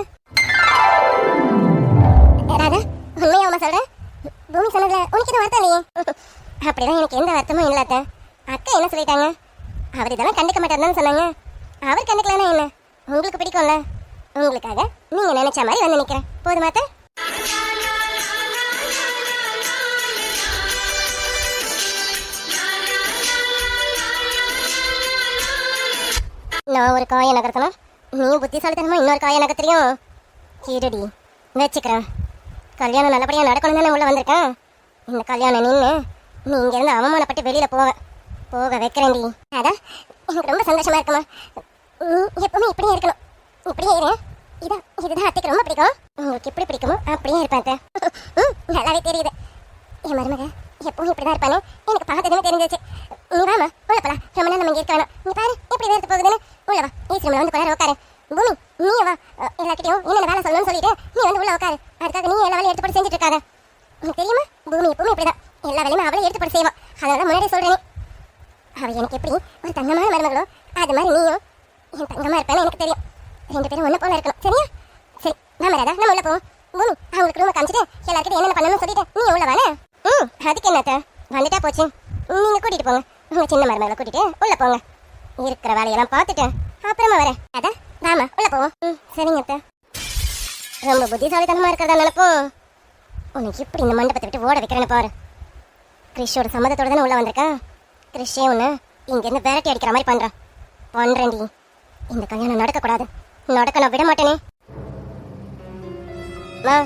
ராதா, உண்மையா அம்மா சொல்றேன். பூமி சொன்னதுல உனக்கு எதுவும் வருத்தம் இல்லையே? அப்படிதான் எனக்கு எந்த வருத்தமும் இல்ல அத்தை. அக்கா என்ன சொல்லிட்டாங்க, அவர் இதெல்லாம் கண்டுக்க மாட்டாருன்னு சொன்னாங்க. அவர் கண்டுக்கலன்னா என்ன, உங்களுக்கு பிடிக்கும்ல, உங்களுக்காக நீங்க நினைச்ச மாதிரி வந்து நிக்கிறேன். போதுமா அத்தை? நான் ஒரு காயை நகர்த்தணும், நீ புத்திசாலித்தனமா இன்னொரு காயை நகர்த்துறியும். இருடி வச்சுக்கிறேன். கல்யாணம் நல்லபடியாக நடக்கணும் தானே உள்ள வந்திருக்கேன். இந்த கல்யாணம் நின்று நீ இங்கேருந்து அவமானப்பட்டு வெளியில் போக வைக்கிறேன்டி. அதான் எனக்கு ரொம்ப சந்தோஷமா இருக்குமா. நீ எப்பவுமே இப்படியே இருக்கணும், இப்படியே இரு. இதுதான் அத்தைக்கு ரொம்ப பிடிக்கும். உங்களுக்கு எப்படி பிடிக்குமோ அப்படியே இருப்பேன். நல்லாவே தெரியுது. என் மருமக எப்பவும் இப்படிதான் இருப்பானு எனக்கு பார்த்ததுமே தெரிஞ்சிச்சு. நீ வாமா உள்ள போலாம். ரொம்ப நேரம் நம்ம இங்கே இருக்க வேணாம். நீ பாரு எப்படி வேறு போகுதுன்னு. உள்ள வா, ஏசி ரூம்ல வந்து கொஞ்ச உட்காரு. பூமி நீ வா, எல்லாக்கிட்டையும் என்னென்ன வேலை சொல்லணும்னு சொல்லிட்டு நீ வந்து உள்ள உட்காரு. அதுக்காக நீ எல்லா வேலையும் எடுத்து போட்டு செஞ்சுட்டு இருக்காத. உனக்கு தெரியுமா, பூமி எப்பவுமே இப்படிதான் எல்லா வேலையுமே அவளே எடுத்து போட்டு செய்வான். அதனால முன்னாடி சொல்றேன், அவ எனக்கு எப்படி ஒரு தங்கமான மருமகளோ அது மாதிரி நீயும் என் தங்கமா இருப்பேன்னு எனக்கு தெரியும். 2 பேரும் ஒண்ணு போல இருக்கணும். சரியா? சரி வாமா ராதா, நம்ம உள்ள போவோம். பூமி அவங்களுக்கு ரூமை காமிச்சிட்டு எல்லாருக்கிட்ட என்னென்ன பண்ணணும்னு சொல்லிட்டு நீ உள்ள வானே. அதுக்கு என்னத்த வந்துட்டா போச்சு. நீங்க கூட்டிட்டு போங்க, உங்க சின்ன மருமகளை கூட்டிட்டு உள்ள போங்க. இருக்கிற வேலையெல்லாம் பார்த்துட்டு அப்புறமா வரேன். அதான் வாமா உள்ள போவோம். சரிங்க அத்தை. ரொம்ப புத்திசாலித்தனமா இருக்கிறதா நினைப்போம். உனக்கு இப்படி இந்த மண்டபத்தை விட்டு ஓட வைக்கிறேன்னு பாரு. கிறிஷோட சம்மதத்தோட தானே உள்ள வந்திருக்கா. கிறிஷே ஒன்று இங்கேருந்து விரட்டி அடிக்கிற மாதிரி பண்றேன்டி. இந்த கல்யாணம் நடக்கக்கூடாது, நடக்க நான் விட மாட்டேனே. மா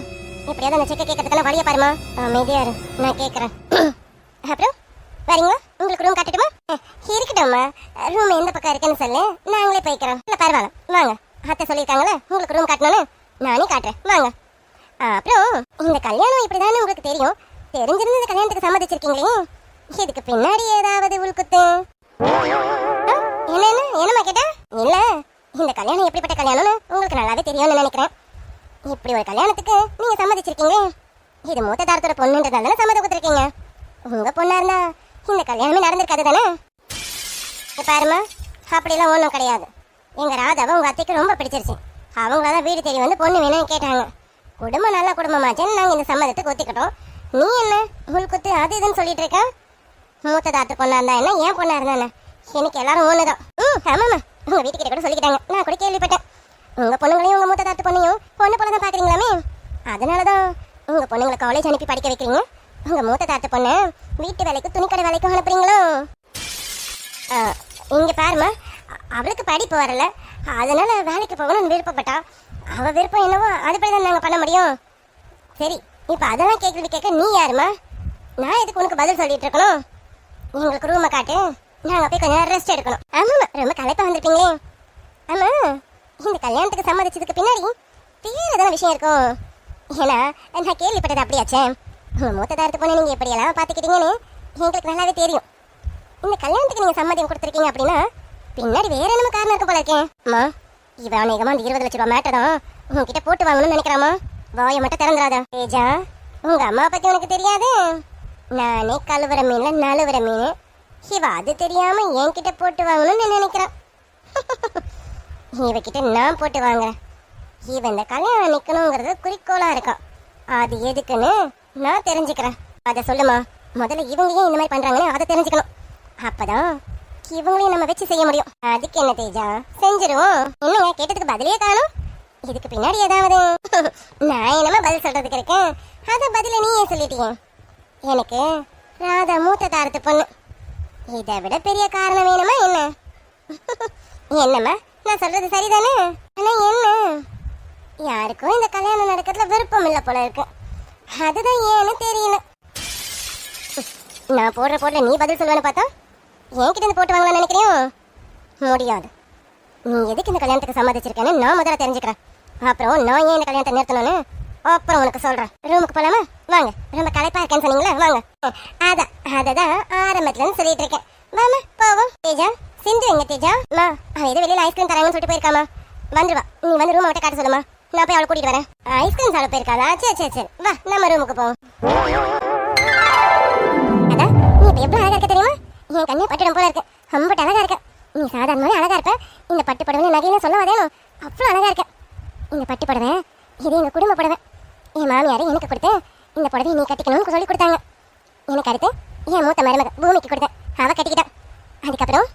எப்படியாவது அந்த செக்கை கேட்கறதுக்கெல்லாம் வழியை பாருமா. அமைதியா இரு, நான் கேட்குறேன். அப்புறம் வரீங்களா? உங்களுக்கு ரூம் காட்டட்டுமா? இருக்கட்டும்மா, ரூம் எந்த பக்கம் இருக்குன்னு சொல்லு, நாங்களே போய்க்கிறோம். இல்லை பரவாயில்ல, வாங்க. அத்தை சொல்லியிருக்காங்களே உங்களுக்கு ரூம் காட்டணும்னு, நானே காட்டுறேன், வாங்க. அப்புறம் இந்த கல்யாணம் இப்படிதானே உங்களுக்கு தெரியும். தெரிஞ்சிருந்து இந்த கல்யாணத்துக்கு சம்மதிச்சிருக்கீங்களே, இதுக்கு பின்னாடி ஏதாவது உள்குத்து? என்னம்மா கேட்டா? இல்ல, இந்த கல்யாணம் எப்படிப்பட்ட கல்யாணம்னு உங்களுக்கு நல்லாவே தெரியும்னு நினைக்கிறேன். இப்படி ஒரு கல்யாணத்துக்கு நீங்க சம்மதிச்சிருக்கீங்க. இது மூத்த தாரத்தோட பொண்ணுன்றதால சம்மதம் கொடுத்துருக்கீங்க. உங்க பொண்ணா இருந்தா இந்த கல்யாணமே நடந்திருக்காது தானே. பாருமா, அப்படிலாம் ஒன்றும் கிடையாது. எங்க ராதாவை உங்க அத்தைக்கு ரொம்ப பிடிச்சிருச்சு. அவங்களாதான் வீடு தேடி வந்து பொண்ணு வேணும்னு கேட்டாங்க. குடும்பம் நல்ல குடும்பமாச்சுன்னு நாங்க இந்த சம்மதத்தை ஒத்துக்கிட்டோம். நீ என்ன உள்குத்து அது இதுன்னு சொல்லிட்டு இருக்க? மூத்த தாரத்து பொண்ணா இருந்தா என்ன, ஏன் பொண்ணா இருந்தானே, எனக்கு எல்லாரும் ஒண்ணுதான். ஆமாம்மா, உங்க வீட்டுக்கிட்ட கூட சொல்லிக்கிட்டாங்க, நான் கூட கேள்விப்பட்டேன். உங்க பொண்ணுங்களையும் உங்க மூத்த தாத்து பொண்ணையும் பொண்ணு போல தான் பாக்குறீங்களாமே. அதனாலதான் உங்க பொண்ணுங்களை காலேஜ் அனுப்பி படிக்க வைக்கிறீங்க. உங்க மூத்த தாத்து பொண்ணு வீட்டு வேலைக்கு துணிக்கடை வேலைக்கும் அனுப்புறீங்களோ? இங்க பாருமா, அவளுக்கு படிப்பு வரல, அதனால வேலைக்கு போகணும்னு விருப்பப்பட்டா. அவ விருப்பம் என்னவோ அதுபடிதான் நாங்க பண்ண முடியும். சரி, இப்ப அதெல்லாம் கேட்க நீ யாருமா? நான் எதுக்கு உனக்கு பதில் சொல்லிட்டு இருக்கணும்? எங்களுக்கு ரூமை காட்டு, நாங்க போய் கொஞ்சம் ரெஸ்ட் எடுக்கணும். ஆமாம்மா, ரொம்ப களைப்பா வந்திருப்பீங்களே. ஆமா, இந்த கல்யாணத்துக்கு சம்மதிச்சதுக்கு பின்னாடி வேற எதனா விஷயம் இருக்கும். ஏன்னா நான் கேள்விப்பட்டது அப்படியாச்சே. உங்க மூத்த தாரத்து பொண்ணு நீங்க எப்படியெல்லாம் பாத்துக்கிட்டீங்கன்னு எங்களுக்கு நல்லாவே தெரியும். இந்த கல்யாணத்துக்கு நீங்க சம்மதம் கொடுத்துருக்கீங்க அப்படின்னா பின்னாடி வேற என்ன காரணம் இருக்க போல இருக்கேன். அம்மா, இவன் அநேகமா அந்த 20 லட்ச ரூபா மேட்டர் தான் உங்ககிட்ட போட்டு வாங்கணும்னு நினைக்கிறாமா. வாயை மட்டும் திறந்துடாத. ஏஜா, உங்க அம்மா பத்தி உனக்கு தெரியாது. நானே கழுவுற மீன்ல நழுவுற மீன். இவ அது தெரியாம என்கிட்ட போட்டு வாங்கணும்னு நினைக்கிறான். இவகிட்ட நான் போட்டு வாங்குறேன். இவன் இந்த கல்யாணம் நிக்கணுங்கிறது குறிக்கோளா இருக்கான். அது எதுக்குன்னு நான் தெரிஞ்சுக்கிறேன். அதை சொல்லுமா. முதல்ல இவங்க ஏன் இந்த மாதிரி பண்றாங்கன்னு அதை தெரிஞ்சுக்கணும். அப்பதான் இவங்களையும் நம்ம வச்சு செய்ய முடியும். அதுக்கு என்ன தேஜா, செஞ்சிருவோம். என்னங்க கேட்டதுக்கு பதிலே காணும். இதுக்கு பின்னாடி ஏதாவது நான் என்னமா பதில் சொல்றதுக்கு இருக்கேன். அத பதில நீயே சொல்லிட்டீங்க. எனக்கு ராதா மூத்த தாரத்து பொண்ணு. இதை விட பெரிய காரணம் வேணுமா என்ன? என்னம்மா, நான் சொல்றது சரிதானே? ஆனா என்ன, யாருக்கும் இந்த கல்யாணம் நடக்கிறதுல விருப்பம் இல்லை போல இருக்கு. அதுதான் ஏன்னு தெரியல. நான் போடுற நீ பதில் சொல்லுவேன்னு பார்த்தா என்கிட்ட இருந்து போட்டு வாங்கலாம்னு நினைக்கிறியோ? முடியாது. நீ எதுக்கு இந்த கல்யாணத்துக்கு சம்மதிச்சிருக்கேன்னு நான் முதல்ல தெரிஞ்சுக்கிறேன். அப்புறம் நான் ஏன் இந்த கல்யாணத்தை நிறுத்தணும்னு அப்புறம் உனக்கு சொல்றேன். ரூமுக்கு போலாமா? வாங்க, ரொம்ப களைப்பா இருக்கேன்னு சொன்னீங்களா, வாங்க. அததான் ஆரம்பத்துலன்னு சொல்லிட்டு இருக்கேன். வாமா போவோம். தேஜா, சிந்து எங்க தேஜா? மா, அவ ஏதோ வெளியில ஐஸ்கிரீம் தராங்கன்னு சொல்லிட்டு போயிருக்காமா. வந்துருவா, நீ வந்து ரூமை விட்டு காட்ட சொல்லுமா, நான் போய் அவளை கூட்டிட்டு வரேன். ஐஸ்கிரீம் சாப்பிட போயிருக்காளா? சரி வா, நம்ம ரூமுக்கு போவோம். அதான் நீ இப்ப எவ்வளவு அழகா இருக்க தெரியுமா? என் கண்ணே பட்டுடம் போல இருக்கு. அம்பட்டு அழகா இருக்க. நீ சாதாரணமாவே அழகா இருப்ப. இந்த பட்டு புடவை நகையில சொல்ல வேணும், அவ்வளவு அழகா இருக்க. இந்த பட்டு புடவை இது எங்க குடும்ப புடவை. என் மாமியாரை எனக்கு கொடுத்து இந்த புடவை நீ கட்டிக்கணும்னு சொல்லி கொடுத்தாங்க. எனக்கு அடுத்து என் மூத்த மருமக பூமிக்கு கொடுத்தேன், அவ கட்டிக்கிட்டா. அதுக்கப்புறம்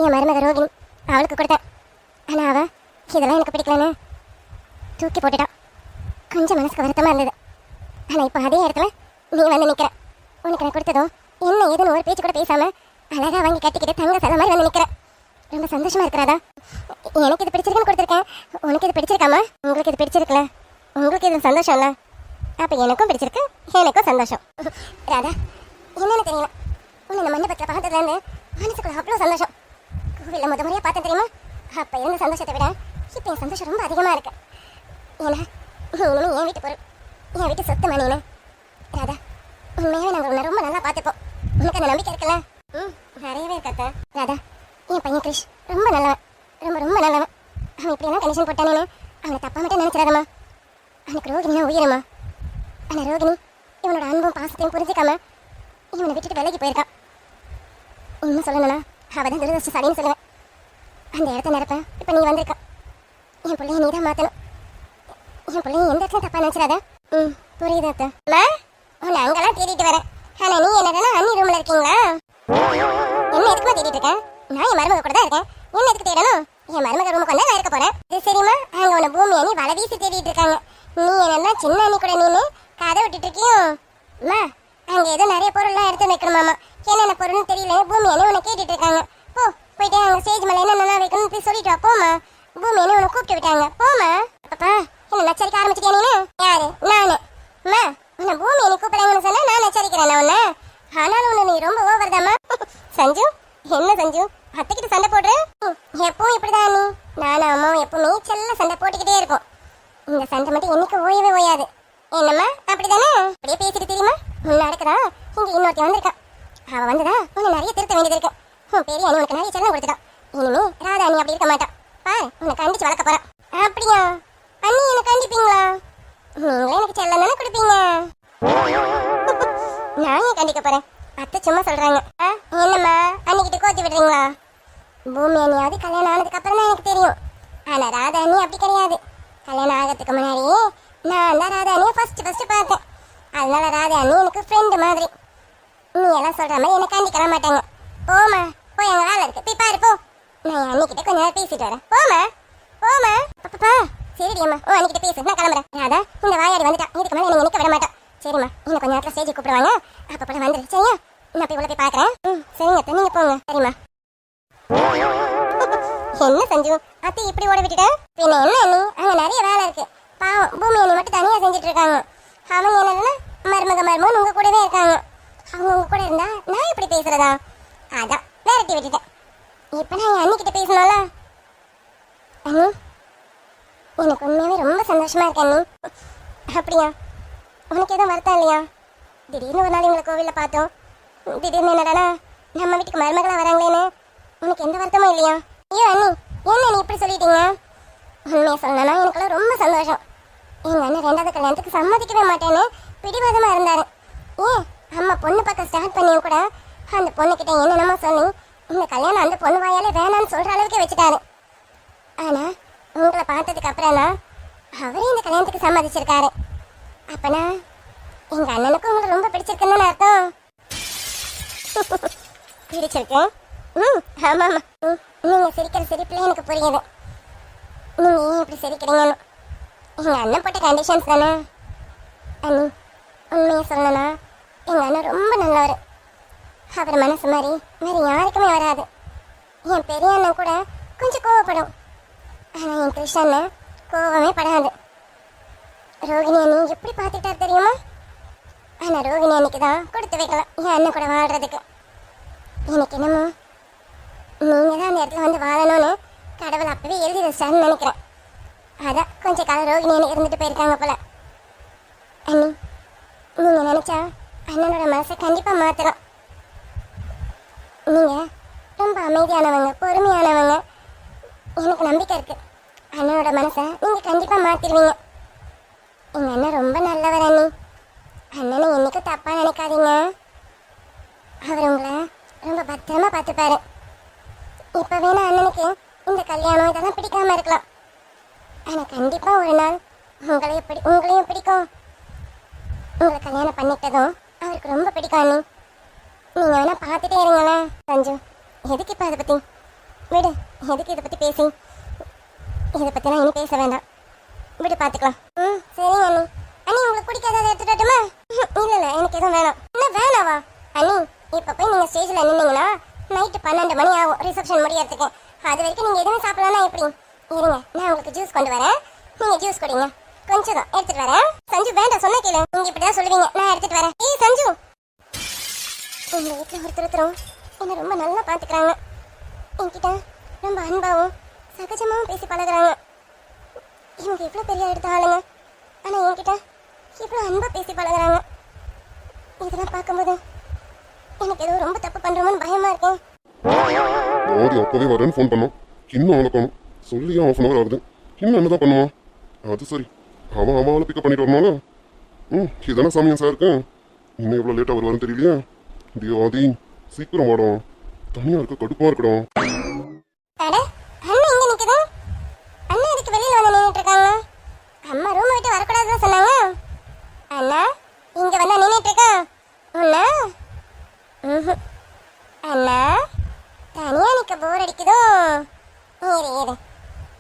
என் மருமக ரோகிணி, அவளுக்கு கொடுத்தேன். ஆனா அவ இதெல்லாம் எனக்கு பிடிக்கலன்னு தூக்கி போட்டுட்டான். கொஞ்சம் மனசுக்கு வருத்தமா இருந்தது. ஆனா இப்ப அதே இடத்துல நீ வந்து நிக்கிற. உனக்கு நான் கொடுத்ததும் என்ன ஏதுன்னு ஒரு பேச்சு கூட பேசாம அழகா வாங்கி கட்டிக்கிட்டு தங்க சத மாதிரி வந்து நிக்கிற. ரொம்ப சந்தோஷமா இருக்கிறாதா? எனக்கு இது பிடிச்சிருக்குன்னு கொடுத்துருக்கேன். உனக்கு இது பிடிச்சிருக்காமா? உங்களுக்கு இது பிடிச்சிருக்குல்ல? உங்களுக்கு இது சந்தோஷம்ல? அப்ப எனக்கும் பிடிச்சிருக்கு, எனக்கும் சந்தோஷம். ராதா, என்னன்னு தெரியல, உன்னை இந்த மண்டபத்தில் பார்த்ததுலேருந்து மனசுக்குள்ள அவ்வளோ சந்தோஷம். கோவிலில் முறையாக பார்த்தேன் தெரியுமா? அப்போ இருந்த சந்தோஷத்தை விட இப்போ என் சந்தோஷம் ரொம்ப அதிகமாக இருக்கு. ஏன்னா இனிமே என் வீட்டு பொருள், என் வீட்டு சொத்து மணின்னு. ராதா, உண்மையாகவே நாங்கள் உன்னை ரொம்ப நல்லா பார்த்துப்போம். உனக்கு அந்த நம்பிக்கை இருக்குல்ல? நிறையவே இருக்காத்த. ராதா, என் பையன் கிரிஷ் ரொம்ப நல்லவன், ரொம்ப ரொம்ப நல்லவன். அவன் இப்படியெல்லாம் கண்டிஷன் போட்டானேன்னு அவனை தப்பா மட்டும் நினைச்சிடாதம்மா. அவனுக்கு ரோகிணினா உயிருமா. ஆனால் ரோகிணி இவனோட அன்பும் பாசத்தையும் புரிஞ்சிக்காம இவனை விட்டுட்டு விலகி போயிருக்கான். இன்னும் சொல்லணும்னா அவள் தான் துரதிருஷ்டசாலின்னு சொல்லுவேன். அந்த இடத்த நிரப்ப இப்போ நீ வந்திருக்க. என் பிள்ளைய நீ தான் மாற்றணும். என் பிள்ளைய எந்த இடத்துல தப்பா நினைச்சிடாத. புரியுது அத்தை. உன்னை அங்கெல்லாம் தேடிட்டு வரேன். ஆனால் நீ என்னன்னா அண்ணி ரூமில் இருக்கீங்களா? என்ன எதுக்குமா தேடிட்டு இருக்கேன்? நான் என் மருமக கூட தான் இருக்கேன். என்ன எதுக்கு தேடணும்? என் மருமக ரூமுக்கு வந்தா நான் இருக்க போறேன். இது சரிம்மா? அங்கே உன்னை பூமி அண்ணி வலை வீசி தேடிட்டு இருக்காங்க. நீ என்னன்னா சின்ன அண்ணி கூட நீனு கதை விட்டுட்டு இருக்கியோ? அம்மா, அங்கே ஏதோ நிறைய பொருள்லாம் எடுத்து வைக்கணுமாமா. என்னென்ன பொருள்னு தெரியல. பூமி அண்ணி உன்னை கேட்டுட்டு இருக்காங்க. போயிட்டு அங்கே ஸ்டேஜ் மேலே என்னென்ன வைக்கணும்னு போய் சொல்லிட்டு வா. போமா, பூமி அண்ணி உன்னை கூப்பிட்டு விட்டாங்க. போமா. அப்பா, என்ன நச்சரிக்க ஆரம்பிச்சிட்டியா நீனு? யாரு? நானு. அம்மா, உன்னை பூமி அண்ணி கூப்பிடாங்கன்னு சொன்னா நான் நச்சரிக்கிறேன் நான் உன்னை. ஆனாலும் உன்னை நீ ரொம்ப ஓவர் தாம்மா. சஞ்சு, என்ன சஞ்சு அத்தைக்கிட்ட சண்டை போடுற? எப்பவும் இப்படிதான் நீ. நானும் அம்மாவும் எப்பவுமே செல்ல சண்டை போட்டுக்கிட்டே இருக்கும். இந்த சண்டை மட்டும் என்னைக்கு ஓயவே ஓயாது. என்னம்மா அப்படிதானே? அப்படியே பேசிட்டு தெரியுமா? முன்ன நடக்குதா இங்க இன்னொருத்தி வந்திருக்கான். அவ வந்ததா உன்னை நிறைய திருத்த வேண்டியது இருக்கு. பெரிய அண்ணி உனக்கு நிறைய செல்லம் கொடுத்துட்டான். இனிமே ராதா அண்ணி அப்படி இருக்க மாட்டான். பாரு, உன்னை கண்டிச்சு வளர்க்க போறான். அப்படியா? அண்ணி என்ன கண்டிப்பீங்களா? நீங்களே எனக்கு செல்லம் தானே கொடுப்பீங்க. நான் ஏன் கண்டிக்க போறேன்? அத்தை சும்மா சொல்றாங்க. என்னம்மா அன்னிக்கிட்ட கோத்தி விடுறீங்களா? பூமி அண்ணியாவது கல்யாணம் ஆனதுக்கு அப்புறம் தான் எனக்கு தெரியும். ஆனா ராதா அண்ணி அப்படி கிடையாது. கல்யாணம் ஆகிறதுக்கு முன்னாடியே நான் தான் ராதா அண்ணியை ஃபர்ஸ்ட் பார்த்தேன். அதனால ராதா அண்ணி எனக்கு ஃப்ரெண்டு மாதிரி. நீ எல்லாம் சொல்ற மாதிரி என்ன கண்டிக்கலாம் மாட்டாங்க. போமா, போய் அங்க வேலை இருக்கு, போய் பாரு போ. நான் என் அண்ணிக்கிட்ட கொஞ்ச நேரம் பேசிட்டு வரேன். போமா போமா. பாப்பா சரிடி அம்மா, ஓ அன்னிக்கிட்ட பேசு, நான் கிளம்புறேன். ராதா இந்த வாயாடி வந்துட்டான், இதுக்கு மேலே நீங்க நிற்க விட மாட்டான். சரிம்மா, இன்னும் கொஞ்ச நேரத்தில் ஸ்டேஜுக்கு கூப்பிடுவாங்க, அப்போ கூட வந்துடு சரியா? நான் போய் உள்ள போய் பார்க்குறேன். சரிங்க அத்தை, நீங்க போங்க. சரிம்மா. என்ன சஞ்சு அத்தை இப்படி ஓட விட்டுட்டேன்? பின்ன என்ன அண்ணி, அங்கே நிறைய வேலை இருக்கு. பாவம் பூமி அண்ணி மட்டும் தனியாக செஞ்சுட்டு இருக்காங்க. அவங்க என்னன்னா மருமகன் உங்க கூடவே இருக்காங்க. அவங்க உங்க கூட இருந்தா நான் எப்படி பேசுறதா? அதான் வேறட்டி விட்டுட்டேன். இப்போ நான் என் அண்ணிக்கிட்ட பேசணும்ல. அண்ணி, எனக்கு உண்மையாவே ரொம்ப சந்தோஷமா இருக்கு அண்ணி. அப்படியா? உனக்கு எதுவும் வருத்தம் இல்லையா? திடீர்னு ஒரு நாள் எங்களை கோவிலில் பார்த்தோம். திடீர்னு என்னடா நம்ம வீட்டுக்கு மருமகளாக வராங்களேன்னு உனக்கு எந்த வருத்தமும் இல்லையா? ஐயோ அண்ணி, என்ன நீ இப்படி சொல்லிட்டீங்க? உண்மையை சொல்லணும்னா எனக்குலாம் ரொம்ப சந்தோஷம். எங்கள் அண்ணன் 2வது கல்யாணத்துக்கு சம்மதிக்கவே மாட்டேன்னு பிடிவாதமாக இருந்தார். ஏன் அம்மா பொண்ணு பார்க்க ஸ்டார்ட் பண்ணியும் கூட அந்த பொண்ணுக்கிட்ட என்னென்னமோ சொல்லி இந்த கல்யாணம் அந்த பொண்ணு வாயாலே வேணான்னு சொல்கிற அளவுக்கு வச்சுட்டாரு. ஆனால் உங்களை பார்த்ததுக்கு அப்புறம் தான் அவரே இந்த கல்யாணத்துக்கு சம்மதிச்சிருக்காரு. அப்பனா எங்கள் அண்ணனுக்கும் உங்களுக்கு ரொம்ப பிடிச்சிருக்குன்னு அர்த்தம். பிடிச்சிருக்கு? ஆமாம். நீங்கள் சிரிக்கிற சிரிப்பில் எனக்கு புரியுது. நீங்கள் ஏன் இப்படி சிரிக்கிறீங்கன்னு. எங்கள் அண்ணன் போட்ட கண்டிஷன்ஸ் தானே அண்ணி. உண்மையை சொல்லணும்னா எங்கள் அண்ணன் ரொம்ப நல்லவர். அவர் மனசு மாதிரி வேறு யாருக்குமே வராது. என் பெரிய அண்ணன் கூட கொஞ்சம் கோவப்படும். ஆனால் என் கிருஷ்ணன் கோவமே படாது. ரோகிணி அண்ணி எப்படி பார்த்துக்கிட்டார் தெரியுமா? ஆனால் ரோகிணி அன்னைக்கு தான் கொடுத்து வைக்கலாம் என் அண்ணன் கூட வாழ்கிறதுக்கு. எனக்கு என்னமோ நீங்கள் தான் அந்த இடத்துல வந்து வாழணும்னு கடவுள் அப்பவே எழுதி வச்சான்னு நினைக்கிறேன். அதான் கொஞ்சம் காலம் ரோகிணி அண்ணி இருந்துட்டு போயிருக்காங்க போல. அண்ணி, நீங்கள் நினச்சா அண்ணனோட மனசை கண்டிப்பாக மாற்றலாம். நீங்கள் ரொம்ப அமைதியானவங்க, பொறுமையானவங்க. எனக்கு நம்பிக்கை இருக்குது அண்ணனோட மனசை நீங்கள் கண்டிப்பாக மாற்றிடுவீங்க. எங்கள் அண்ணன் ரொம்ப நல்லவர் அண்ணி. அண்ணனை என்னைக்கும் தப்பாக நினைக்காதீங்க. அவர் உங்களை ரொம்ப பத்திரமா பார்த்துப்பாரு. இப்போ வேணா அண்ணனுக்கு இந்த கல்யாணம் இதெல்லாம் பிடிக்காம இருக்கலாம். ஆனால் கண்டிப்பாக ஒரு நாள் உங்களையும் பிடிக்கும். உங்களை கல்யாணம் பண்ணிட்டதும் அவருக்கு ரொம்ப பிடிக்கும் அண்ணி. நீங்கள் வேணா பார்த்துட்டே இருங்களேன். சஞ்சு, எதுக்கு இப்போ அதை பற்றி விடு. எதுக்கு இதை பற்றி பேசி இதை பற்றி நான் இனி பேச வேண்டாம். விடு, பார்த்துக்கலாம். சரிங்க அண்ணி. அண்ணி, உங்களுக்கு பிடிக்காத எடுத்துட்டோமா? இல்லை எனக்கு எதுவும் வேணாம். என்ன வேணாவா? அண்ணி, இப்போ போய் நீங்கள் ஸ்டேஜில் நின்னீங்கன்னா நைட்டு 12 மணி ஆகும் ரிசப்ஷன் முடியறதுக்கு. அது வரைக்கும் நீங்க எதுவும் சாப்பிடலாம் எப்படி? இருங்க, நான் உங்களுக்கு ஜூஸ் கொண்டு வரேன். நீங்க ஜூஸ் குடிங்க. கொஞ்சம் தான் எடுத்துட்டு வரேன். சஞ்சு வேண்டாம், சொன்ன கேளு. நீங்க இப்படிதான் சொல்லுவீங்க, நான் எடுத்துட்டு வரேன். ஏய் சஞ்சு, எங்க வீட்டுல ஒருத்தரும் என்ன ரொம்ப நல்லா பாத்துக்கிறாங்க. என்கிட்ட ரொம்ப அன்பாவும் சகஜமாவும் பேசி பழகுறாங்க. இவங்க எவ்வளவு பெரிய எடுத்த ஆளுங்க, ஆனா என்கிட்ட இவ்வளவு அன்பா பேசி பழகுறாங்க. இதெல்லாம் பார்க்கும்போது எனக்கு ஏதோ ரொம்ப தப்பு பண்றோமோன்னு பயமா இருக்கு. ஆதி அப்பவே வரேன்னு ஃபோன் பண்ணோம், இன்னும் அவளை காணும். சொல்லியே ஆஃப் அன் அவர் ஆகுது, இன்னும் என்னதான் பண்ணுவான்? அது சரி, அவளை பிக்கப் பண்ணிட்டு வரணும்ல. இதானே சமயம் சார் இருக்கு. இன்னும் எவ்வளோ லேட்டாக வருவாருன்னு தெரியலையே. டே ஆதி, சீக்கிரம் வாடும், தனியாக இருக்க கடுப்பாக இருக்கடும். அட, அண்ணா இங்க நிக்குது. அண்ணா இதுக்கு வெளியில வந்து நின்னுட்டு இருக்காங்க. அம்மா ரூம் விட்டு வரக்கூடாதுன்னு சொன்னாங்க. அண்ணா இங்க வந்து நின்னுட்டு இருக்கா. அண்ணா அண்ணா தனியா நிக்க போர் அடிக்குதோ. இரு இரு,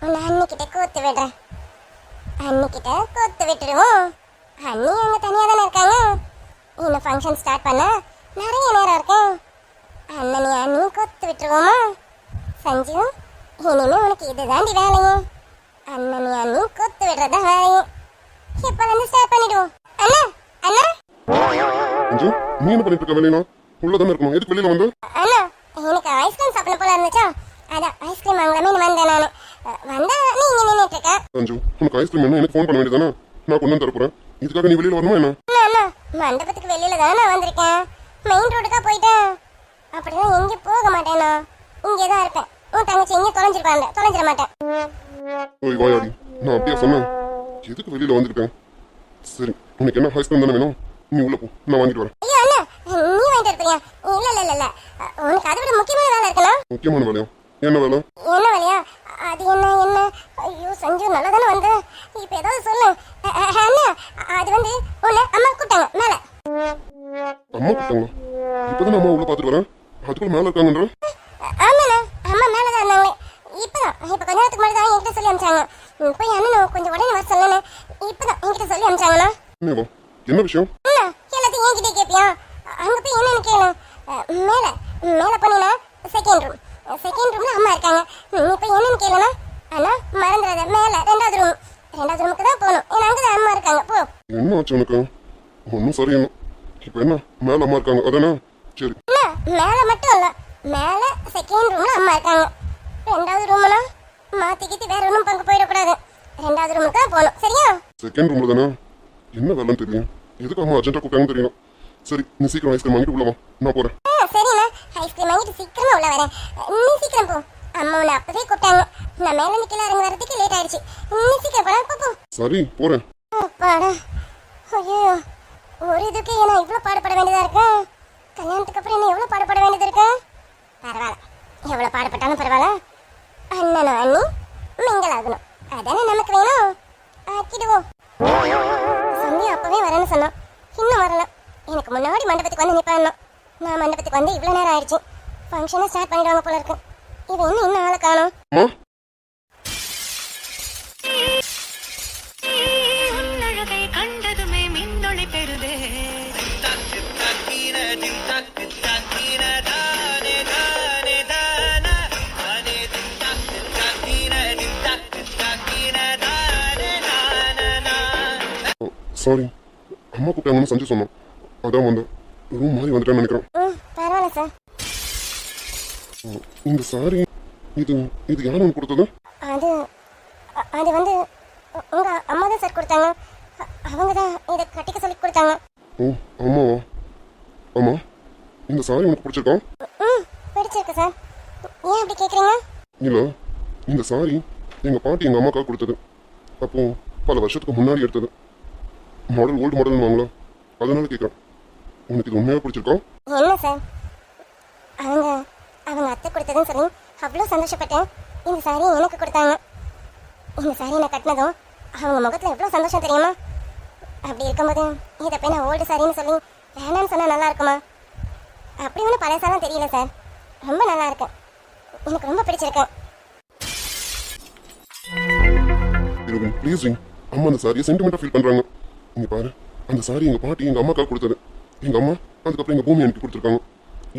உன்னை அண்ணிக்கிட்ட கோத்து விடுறேன். அண்ணிக்கிட்ட கோத்து விட்டுருவோம். அண்ணி அங்க தனியா தானே இருக்காங்க. இன்னும் ஃபங்க்ஷன் ஸ்டார்ட் பண்ண நிறைய நேரம் இருக்கு. அண்ணனி அண்ணி கோத்து விட்டுருவோமா? சஞ்சு, இனிமே உனக்கு இதுதாண்டி வேலையே. அண்ணனி அண்ணி கோத்து விடுறதா வேலையே. இப்ப வந்து ஸ்டார்ட் பண்ணிடுவோம். அண்ணா அண்ணா அஞ்சு, நீ என்ன பண்ணிட்டு இருக்க? வெளியில உள்ளதானே இருக்கணும், எதுக்கு வெளியில வந்து? அண்ணா, எனக்கு ஐஸ்கிரீம் சாப்பிட போல இருந்துச்சா, அதான் ஐஸ்கிரீம் வாங்கலாமே வந்தேன் நானு. வந்தா நீ இங்க நின்னுட்டு இருக்க. அஞ்சு, உனக்கு ஐஸ்கிரீம் என்ன எனக்கு ஃபோன் பண்ண வேண்டியதானே? நான் கொண்டு வந்து தரப்போறேன். இதுக்காக நீ வெளியில வரணுமா என்ன? அண்ணா அண்ணா, மண்டபத்துக்கு வெளியில தானே நான் வந்திருக்கேன். மெயின் ரோடுக்கா போயிட்டேன். அப்படிதான் எங்கேயும் போக மாட்டேனா, இங்கே தான் இருப்பேன். உன் தங்கச்சி எங்கேயும் தொலைஞ்சிட மாட்டேன். ஓய் வாயாடி, நான் அப்படியே சொன்னேன். எதுக்கு வெளியில வந்திருக்கேன்? சரி, உனக்கு என்ன ஐஸ்கிரீம் தானே வேணும்? நீ உள்ள போ, நான் வாங்கிட்டு வரேன். ஐயோ அண்ணா, நீ வாங்கிட்டு இருப்பியா? இல்ல இல்ல இல்ல, உனக்கு அதை விட முக்கியமான வேலை இருக்கலாம். முக்கியமான வேலையா? என்ன வேலை? என்ன வேலையா? அது என்ன? ஐயோ சஞ்சு, நல்லா தானே வந்து, இப்ப ஏதாவது சொல்லு. அண்ணா, அது வந்து உன்னை அம்மா கூட்டாங்க மேல. அம்மா கூப்பிட்டாங்களா? இப்பதான் அம்மா உள்ள பாத்துட்டு வரேன், அதுக்குள்ள மேல இருக்காங்கன்ற. ஆமாண்ணா, அம்மா மேலதான் இருந்தாங்களே. இப்ப கொஞ்ச நேரத்துக்கு முன்னாடி தான் என்கிட்ட சொல்லி அனுப்பிச்சாங்க. போய் அண்ணன் கொஞ்சம் உடனே வர சொல்லணும். இப்பதான் என்கிட்ட சொல்லி அனுப்பிச்சாங்கண்ணா. என்னவா? என்ன விஷயம்? அண்ணா, எல்லாத்தையும் என்கிட்ட கேட்பியா? அங்க போய் என்னன்னு கேளு. மேல போனீங்கன்னா செகண்ட் ரூம்ல அம்மா இருக்காங்க. நீ போய் என்னன்னு கேளுனா. அண்ணா மறந்துடாத, மேல ரெண்டாவது ரூமுக்கு தான் போகணும். ஏன்னா அங்கதான் அம்மா இருக்காங்க. போ. என்ன ஆச்சு உனக்கு? ஒன்னும் சரியில்லை. இப்ப என்ன மேல அம்மா இருக்காங்க அதானே? சரி. அண்ணா, மேல மட்டும் இல்ல, மேல செகண்ட் ரூம்ல அம்மா இருக்காங்க. ரெண்டாவது ரூம்னா மாத்திக்கிட்டு வேற ஒன்றும் பங்கு போயிடக்கூடாது. ரெண்டாவது ரூமுக்கு தான் போகணும், சரியா? செகண்ட் ரூம்ல தானே? என்ன வேலைன்னு தெரியும், எதுக்கு அம்மா அர்ஜென்ட்டா கூப்பிட்டாங்கன்னு தெரியும். சரி, நீ சீக்கிரம் ஐஸ்கிரீம் வாங்கிட்டு உள்ள வா, நான் போறேன். சரிண்ணா, ஐஸ்கிரீம் வாங்கிட்டு சீக்கிரமா உள்ள வரேன். நீ சீக்கிரம் போ. அம்மா உன்னை அப்பவே கூப்பிட்டாங்க. நான் மேல நிக்கல, இறங்க வரதுக்கு லேட் ஆயிடுச்சு. நீ சீக்கிரம் போனா போ. சரி, போறேன். அப்பாடா, ஐயோ, ஒரு இதுக்கு ஏன்னா இவ்வளவு பாடுபட வேண்டியதா இருக்கு. கல்யாணத்துக்கு அப்புறம் என்ன எவ்வளவு பாடுபட வேண்டியது இருக்கு. பரவாயில்ல, எவ்வளவு பாடுபட்டாலும் பரவாயில்ல. அண்ணனும் அண்ணி மிங்கல் ஆகணும், அதானே நமக்கு வேணும். ஆக்கிடுவோம். சந்தியா அப்பவே வரேன்னு சொன்னான், இன்னும் வரல. எனக்கு முன்னாடி மண்டபத்துக்கு வந்து நிப்பான். நான் மண்டபத்துக்கு வந்து இவ்வளவு நேரம் ஆயிடுச்சு. ஃபங்க்ஷனை ஸ்டார்ட் பண்ணிடுவாங்க போல இருக்கு. இவன் இன்னும் ஆளை காணும். அம்மா, உன்னழகை கண்டதுமே மின்னொளி பெறுதே. சாரி, அம்மா கூப்பிட்டாங்கன்னு சஞ்சு சொன்னான், அதான் வந்தேன். ரூம் மாதிரி வந்துட்டேன்னு நினைக்கிறேன். பரவாயில்ல சார். இந்த சாரி இது யார் உனக்கு கொடுத்தது? அது வந்து உங்க அம்மா தான் சார் கொடுத்தாங்க. அவங்க தான் இதை கட்டிக்க சொல்லி கொடுத்தாங்க. ஓ ஆமாவா? ஆமா, இந்த சாரி உனக்கு பிடிச்சிருக்கா? பிடிச்சிருக்கு சார். ஏன் அப்படி கேட்குறீங்க? இல்லை, இந்த சாரி எங்கள் பாட்டி எங்கள் அம்மாக்காக கொடுத்தது. அப்போ பல வருஷத்துக்கு முன்னாடி எடுத்தது. மாடல் ஓல்டு மாடல்னு வாங்கல, அதனால கேட்குறேன். உனக்கு இது உண்மையாக பிடிச்சிருக்கா? என்ன சார், அவங்க அத்தை கொடுத்ததுன்னு சொல்லி அவ்வளோ சந்தோஷப்பட்டேன். இந்த சாரி எனக்கு கொடுத்தாங்க. இந்த சாரி நான் கட்டினதும் அவங்க முகத்தில் எவ்வளோ சந்தோஷம் தெரியுமா? அப்படி இருக்கும்போது இதை போய் நான் ஓல்டு சாரின்னு சொல்லி வேணான்னு சொன்னால் நல்லா இருக்குமா? அப்படி ஒன்றும் பழசாலாம் தெரியல சார், ரொம்ப நல்லா இருக்கு. எனக்கு ரொம்ப பிடிச்சிருக்கு. ப்ளீஸ் அம்மா அந்த சாரியை சென்டிமெண்ட்டாக ஃபீல் பண்ணுறாங்க. இங்கே பாரு, அந்த சாரி எங்கள் பாட்டி எங்கள் அம்மாக்காக கொடுத்தது. எங்கள் அம்மா அதுக்கப்புறம் எங்கள் பூமி எனக்கு கொடுத்துருக்காங்க.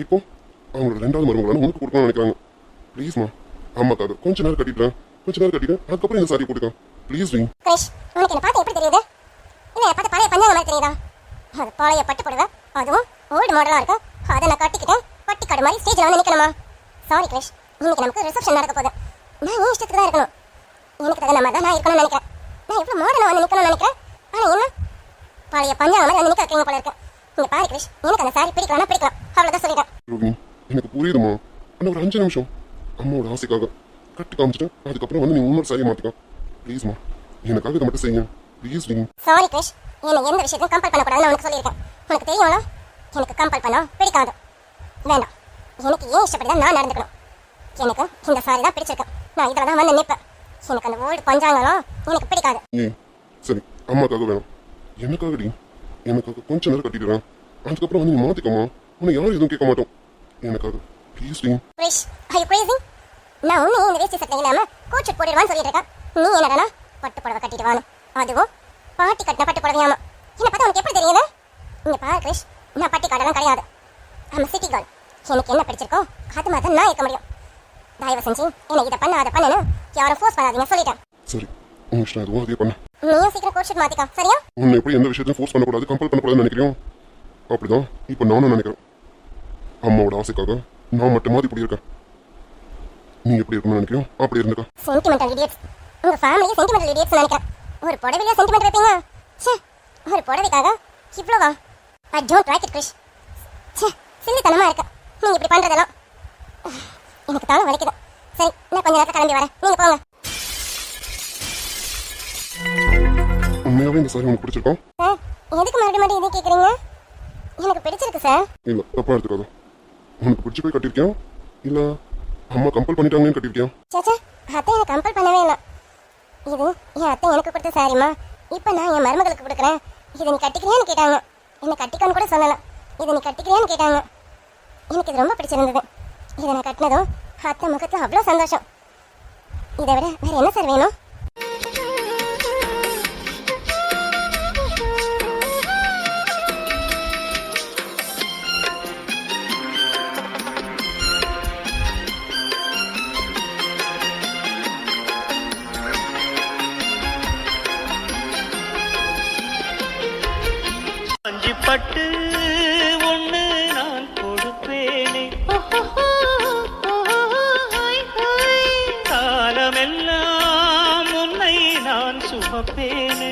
இப்போ அவங்களோட ரெண்டாவது மருமகளான உனக்கு கொடுக்கணும்னு நினைக்கிறாங்க. ப்ளீஸ்மா, அம்மாக்காக கொஞ்ச நேரம் கட்டிட்டேன் அதுக்கப்புறம் இந்த சாரி போட்டுக்கேன் ப்ளீஸ் டி. கிரிஷ் உனக்கு என்ன பார்த்து எப்படி தெரியுது? இல்லை என்னை பார்த்து பழைய பஞ்சாங்க மாதிரி தெரியுதா? அது பழைய பட்டு புடவை, அதுவும் ஓல்டு மாடலாக இருக்கும். அதை நான் கட்டிக்கிட்டேன் பட்டிக்காடு மாதிரி ஸ்டேஜில் வந்து நிற்கணுமா? சாரி கிரிஷ், இன்னைக்கு நமக்கு ரிசப்ஷன் நடக்க போகுது. நான் ஏன் இஷ்டத்துக்கு தான் இருக்கணும். எனக்கு தகுந்த மாதிரி தான் நான் இருக்கணும்னு நினைக்கிறேன். நான் எவ்வளோ மாடலாக வந்து நிற்கணும்னு நினைக்கிறேன். ஆனால் என்ன பழைய பஞ்சாங்க மாதிரி வந்து நிற்க வைக்கிறீங்க போல இருக்கு. இங்கே பாரு கிரிஷ், எனக்கு அந்த சாரி பிடிக்கலாம் அவ்வளோதான் சொல்லிட்டேன். ரோகிணி எனக்கு புரியுதுமா, ஆனால் ஒரு 5 நிமிஷம் அம்மாவோட ஆசைக்காக கட்டி காமிச்சிட்டேன். அதுக்கப்புறம் வந்து நீ இன்னொரு சாரியை மாற்றிக்கோ ப்ளீஸ்மா. எனக்காக இதை மட்டும் செய்யுங்க ப்ளீஸ் டி. சாரி கிரிஷ், என்னை எந்த விஷயத்தையும் கம்பல் பண்ணக்கூடாதுன்னு உனக்கு சொல்லியிருக்கேன். உனக்கு தெரியும்ல, எனக்கு கம்பல் பண்ணா பிடிக்காது. வேண்டாம், எனக்கு ஏன் இஷ்டப்படி தான் நான் நடந்துக்கணும். எனக்கு இந்த சாரி தான் பிடிச்சிருக்கு. நான் இதில் தான் வந்து நிற்பேன். எனக்கு அந்த ஓல்டு பஞ்சாங்கலாம் எனக்கு பிடிக்காது. ஏய் சரி, அம்மாக்காக வேணாம், எனக்காக டி. எனக்காக கொஞ்ச நேரம் கட்டிடுறேன். அதுக்கப்புறம் வந்து நீ மாற்றிக்கோமா. உன்னை யாரும் எதுவும் கேட்க மாட்டோம். எனக்காக ப்ளீஸ் டி. Krish, are you crazy? நான் ஒன்று இந்த வேஷ்டி சட்டை இல்லாமல் கோட் ஷர்ட் போட்டுடுவான்னு சொல்லிட்டு இருக்கேன். நீ என்னடா பட்டு புடவை கட்டிட்டு வாணும், அதுவும் பாட்டி கட்டின பட்டு புடவையாமா. என்னை பார்த்தா உனக்கு எப்படி தெரியுது? இங்கே பாரு கிரிஷ், நான் பட்டி காடெல்லாம் கிடையாது. நம்ம சிட்டி கேர்ள். எனக்கு என்ன பிடிச்சிருக்கோ அது மாதிரி தான் நான் இருக்க முடியும். தயவு செஞ்சு என்னை இதை பண்ண அதை பண்ணுன்னு யாரும் ஃபோர்ஸ் பண்ணாதீங்க சொல்லிட்டேன். சரி, உங்க இஷ்டம் எதுவும் அதே பண்ண. நீயும் சீக்கிரம் கோட் ஷர்ட் மாற்றிக்கா, சரியா? உன்னை எப்படி எந்த விஷயத்தையும் ஃபோர்ஸ் பண்ணக்கூடாது, கம்பல் பண்ணக்கூடாதுன்னு நினைக்கிறோம். அப்படிதான் இப்போ நானும் நினைக்கிறேன். அம்மாவோட ஆசைக்காக நான் மட்டும் மாதிரி இப்படி இருக்கேன். நீ எப்படி இருக்கணும்னு நினைக்கிறோம் அப்படி இருந்துக்கா. Sentimental idiots. உங்க ஃபேமிலியே சென்டிமெண்டல் இடியட்ஸ் நினைக்கிறேன். ஒரு புடவையிலே சென்டிமெண்ட் வைப்பீங்க? ச்சே, ஒரு புடவைக்காக இவ்வளோவா? I don't like it Krish. ச்சே, சில்லித்தனமா இருக்கு நீங்க இப்படி பண்றதெல்லாம். எனக்கு தாங்க வலிக்குது. சரி, நான் கொஞ்ச நேரத்துல கிளம்பி வரேன், நீங்க போங்க. உண்மையாவே இந்த சாரி உனக்கு பிடிச்சிருக்கோம்? சார், எதுக்கு மறுபடியும் இதை கேட்குறீங்க? எனக்கு பிடிச்சிருக்கு சார். இல்ல தப்பா எடுத்துக்காத. உனக்கு பிடிச்சி போய் கட்டிருக்கியா இல்ல அம்மா கம்பல் பண்ணிட்டாங்கன்னு கட்டிருக்கியா? சேச்சே, அத்தை எனக்கு கம்பல் பண்ணவே இல்லை. இது என் அத்தை எனக்கு கொடுத்த சாரிம்மா. இப்போ நான் என் மருமகளுக்கு கொடுக்குறேன். இதை நீ கட்டிக்கிறியான்னு கேட்டாங்க. என்னை கட்டிக்கன்னு கூட சொல்லலாம். இதை நீ கட்டிக்கிறியான்னு கேட்டாங்க. எனக்கு இது ரொம்ப பிடிச்சிருந்தது. இதை நான் கட்டினதும் அத்தை முகத்தில் அவ்வளோ சந்தோஷம். இதை விட வேறு என்ன சார் வேணும்? பட்டு ஒண்ணு நான் கொடுப்பேனே, காலமெல்லாம் உன்னை நான் சுமப்பேனே.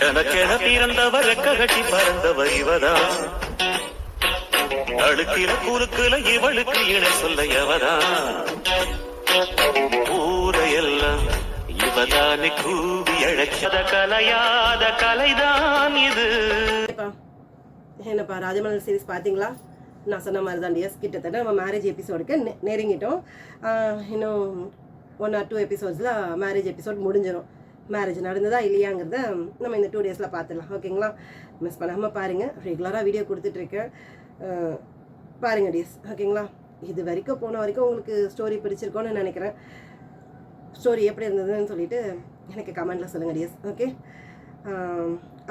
எனக்கென பிறந்தவர் ரெக்ககட்டி பறந்தவர் இவதான், அழுக்கில குறுக்குல இவளுக்கு இணை சொல்ல எவதான், ஊரையெல்லாம் இவதானே கூவி அழைச்சத கலையாத கலைதான் இது. என்னப்பா ராஜமலர் சீரிஸ் பார்த்தீங்களா? நான் சொன்ன மாதிரி தான் டியர்ஸ், கிட்டத்தட்ட நம்ம மேரேஜ் எபிசோடுக்கு நெருங்கிட்டோம். இன்னும் 1 or 2 எபிசோட்ஸில் மேரேஜ் எபிசோட் முடிஞ்சிடும். மேரேஜ் நடந்ததா இல்லையாங்கிறத நம்ம இந்த 2 டேஸில் பார்த்துடலாம். ஓகேங்களா? மிஸ் பண்ணாமல் பாருங்கள். ரெகுலராக வீடியோ கொடுத்துட்ருக்கேன், பாருங்கள் டியர்ஸ். ஓகேங்களா? இது வரைக்கும் போன வரைக்கும் உங்களுக்கு ஸ்டோரி பிடிச்சிருக்கோன்னு நினைக்கிறேன். ஸ்டோரி எப்படி இருந்ததுன்னு சொல்லிட்டு எனக்கு கமெண்ட்டில் சொல்லுங்கள் டியர்ஸ். ஓகே,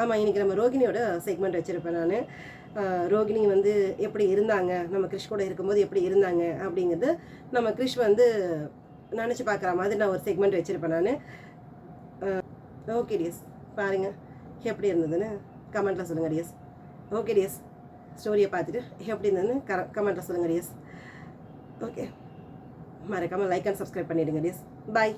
ஆமாம், இன்றைக்கி நம்ம ரோகிணியோட செக்மெண்ட் வச்சுருப்பேன் நான். ரோகிணி வந்து எப்படி இருந்தாங்க, நம்ம கிறிஷ் கூட இருக்கும்போது எப்படி இருந்தாங்க அப்படிங்கிறது நம்ம கிறிஷ் வந்து நினச்சி பார்க்குற மாதிரி நான் ஒரு செக்மெண்ட் வச்சுருப்பேன் நான். ஓகே டியர்ஸ், பாருங்கள் எப்படி இருந்ததுன்னு கமெண்ட்டில் சொல்லுங்கள் டியர்ஸ். ஓகே டியர்ஸ், ஸ்டோரியை பார்த்துட்டு எப்படி இருந்ததுன்னு கமெண்ட்டில் சொல்லுங்கள் டியர்ஸ். ஓகே, மறக்காமல் லைக் அண்ட் சப்ஸ்கிரைப் பண்ணிவிடுங்க டியர்ஸ். பாய்.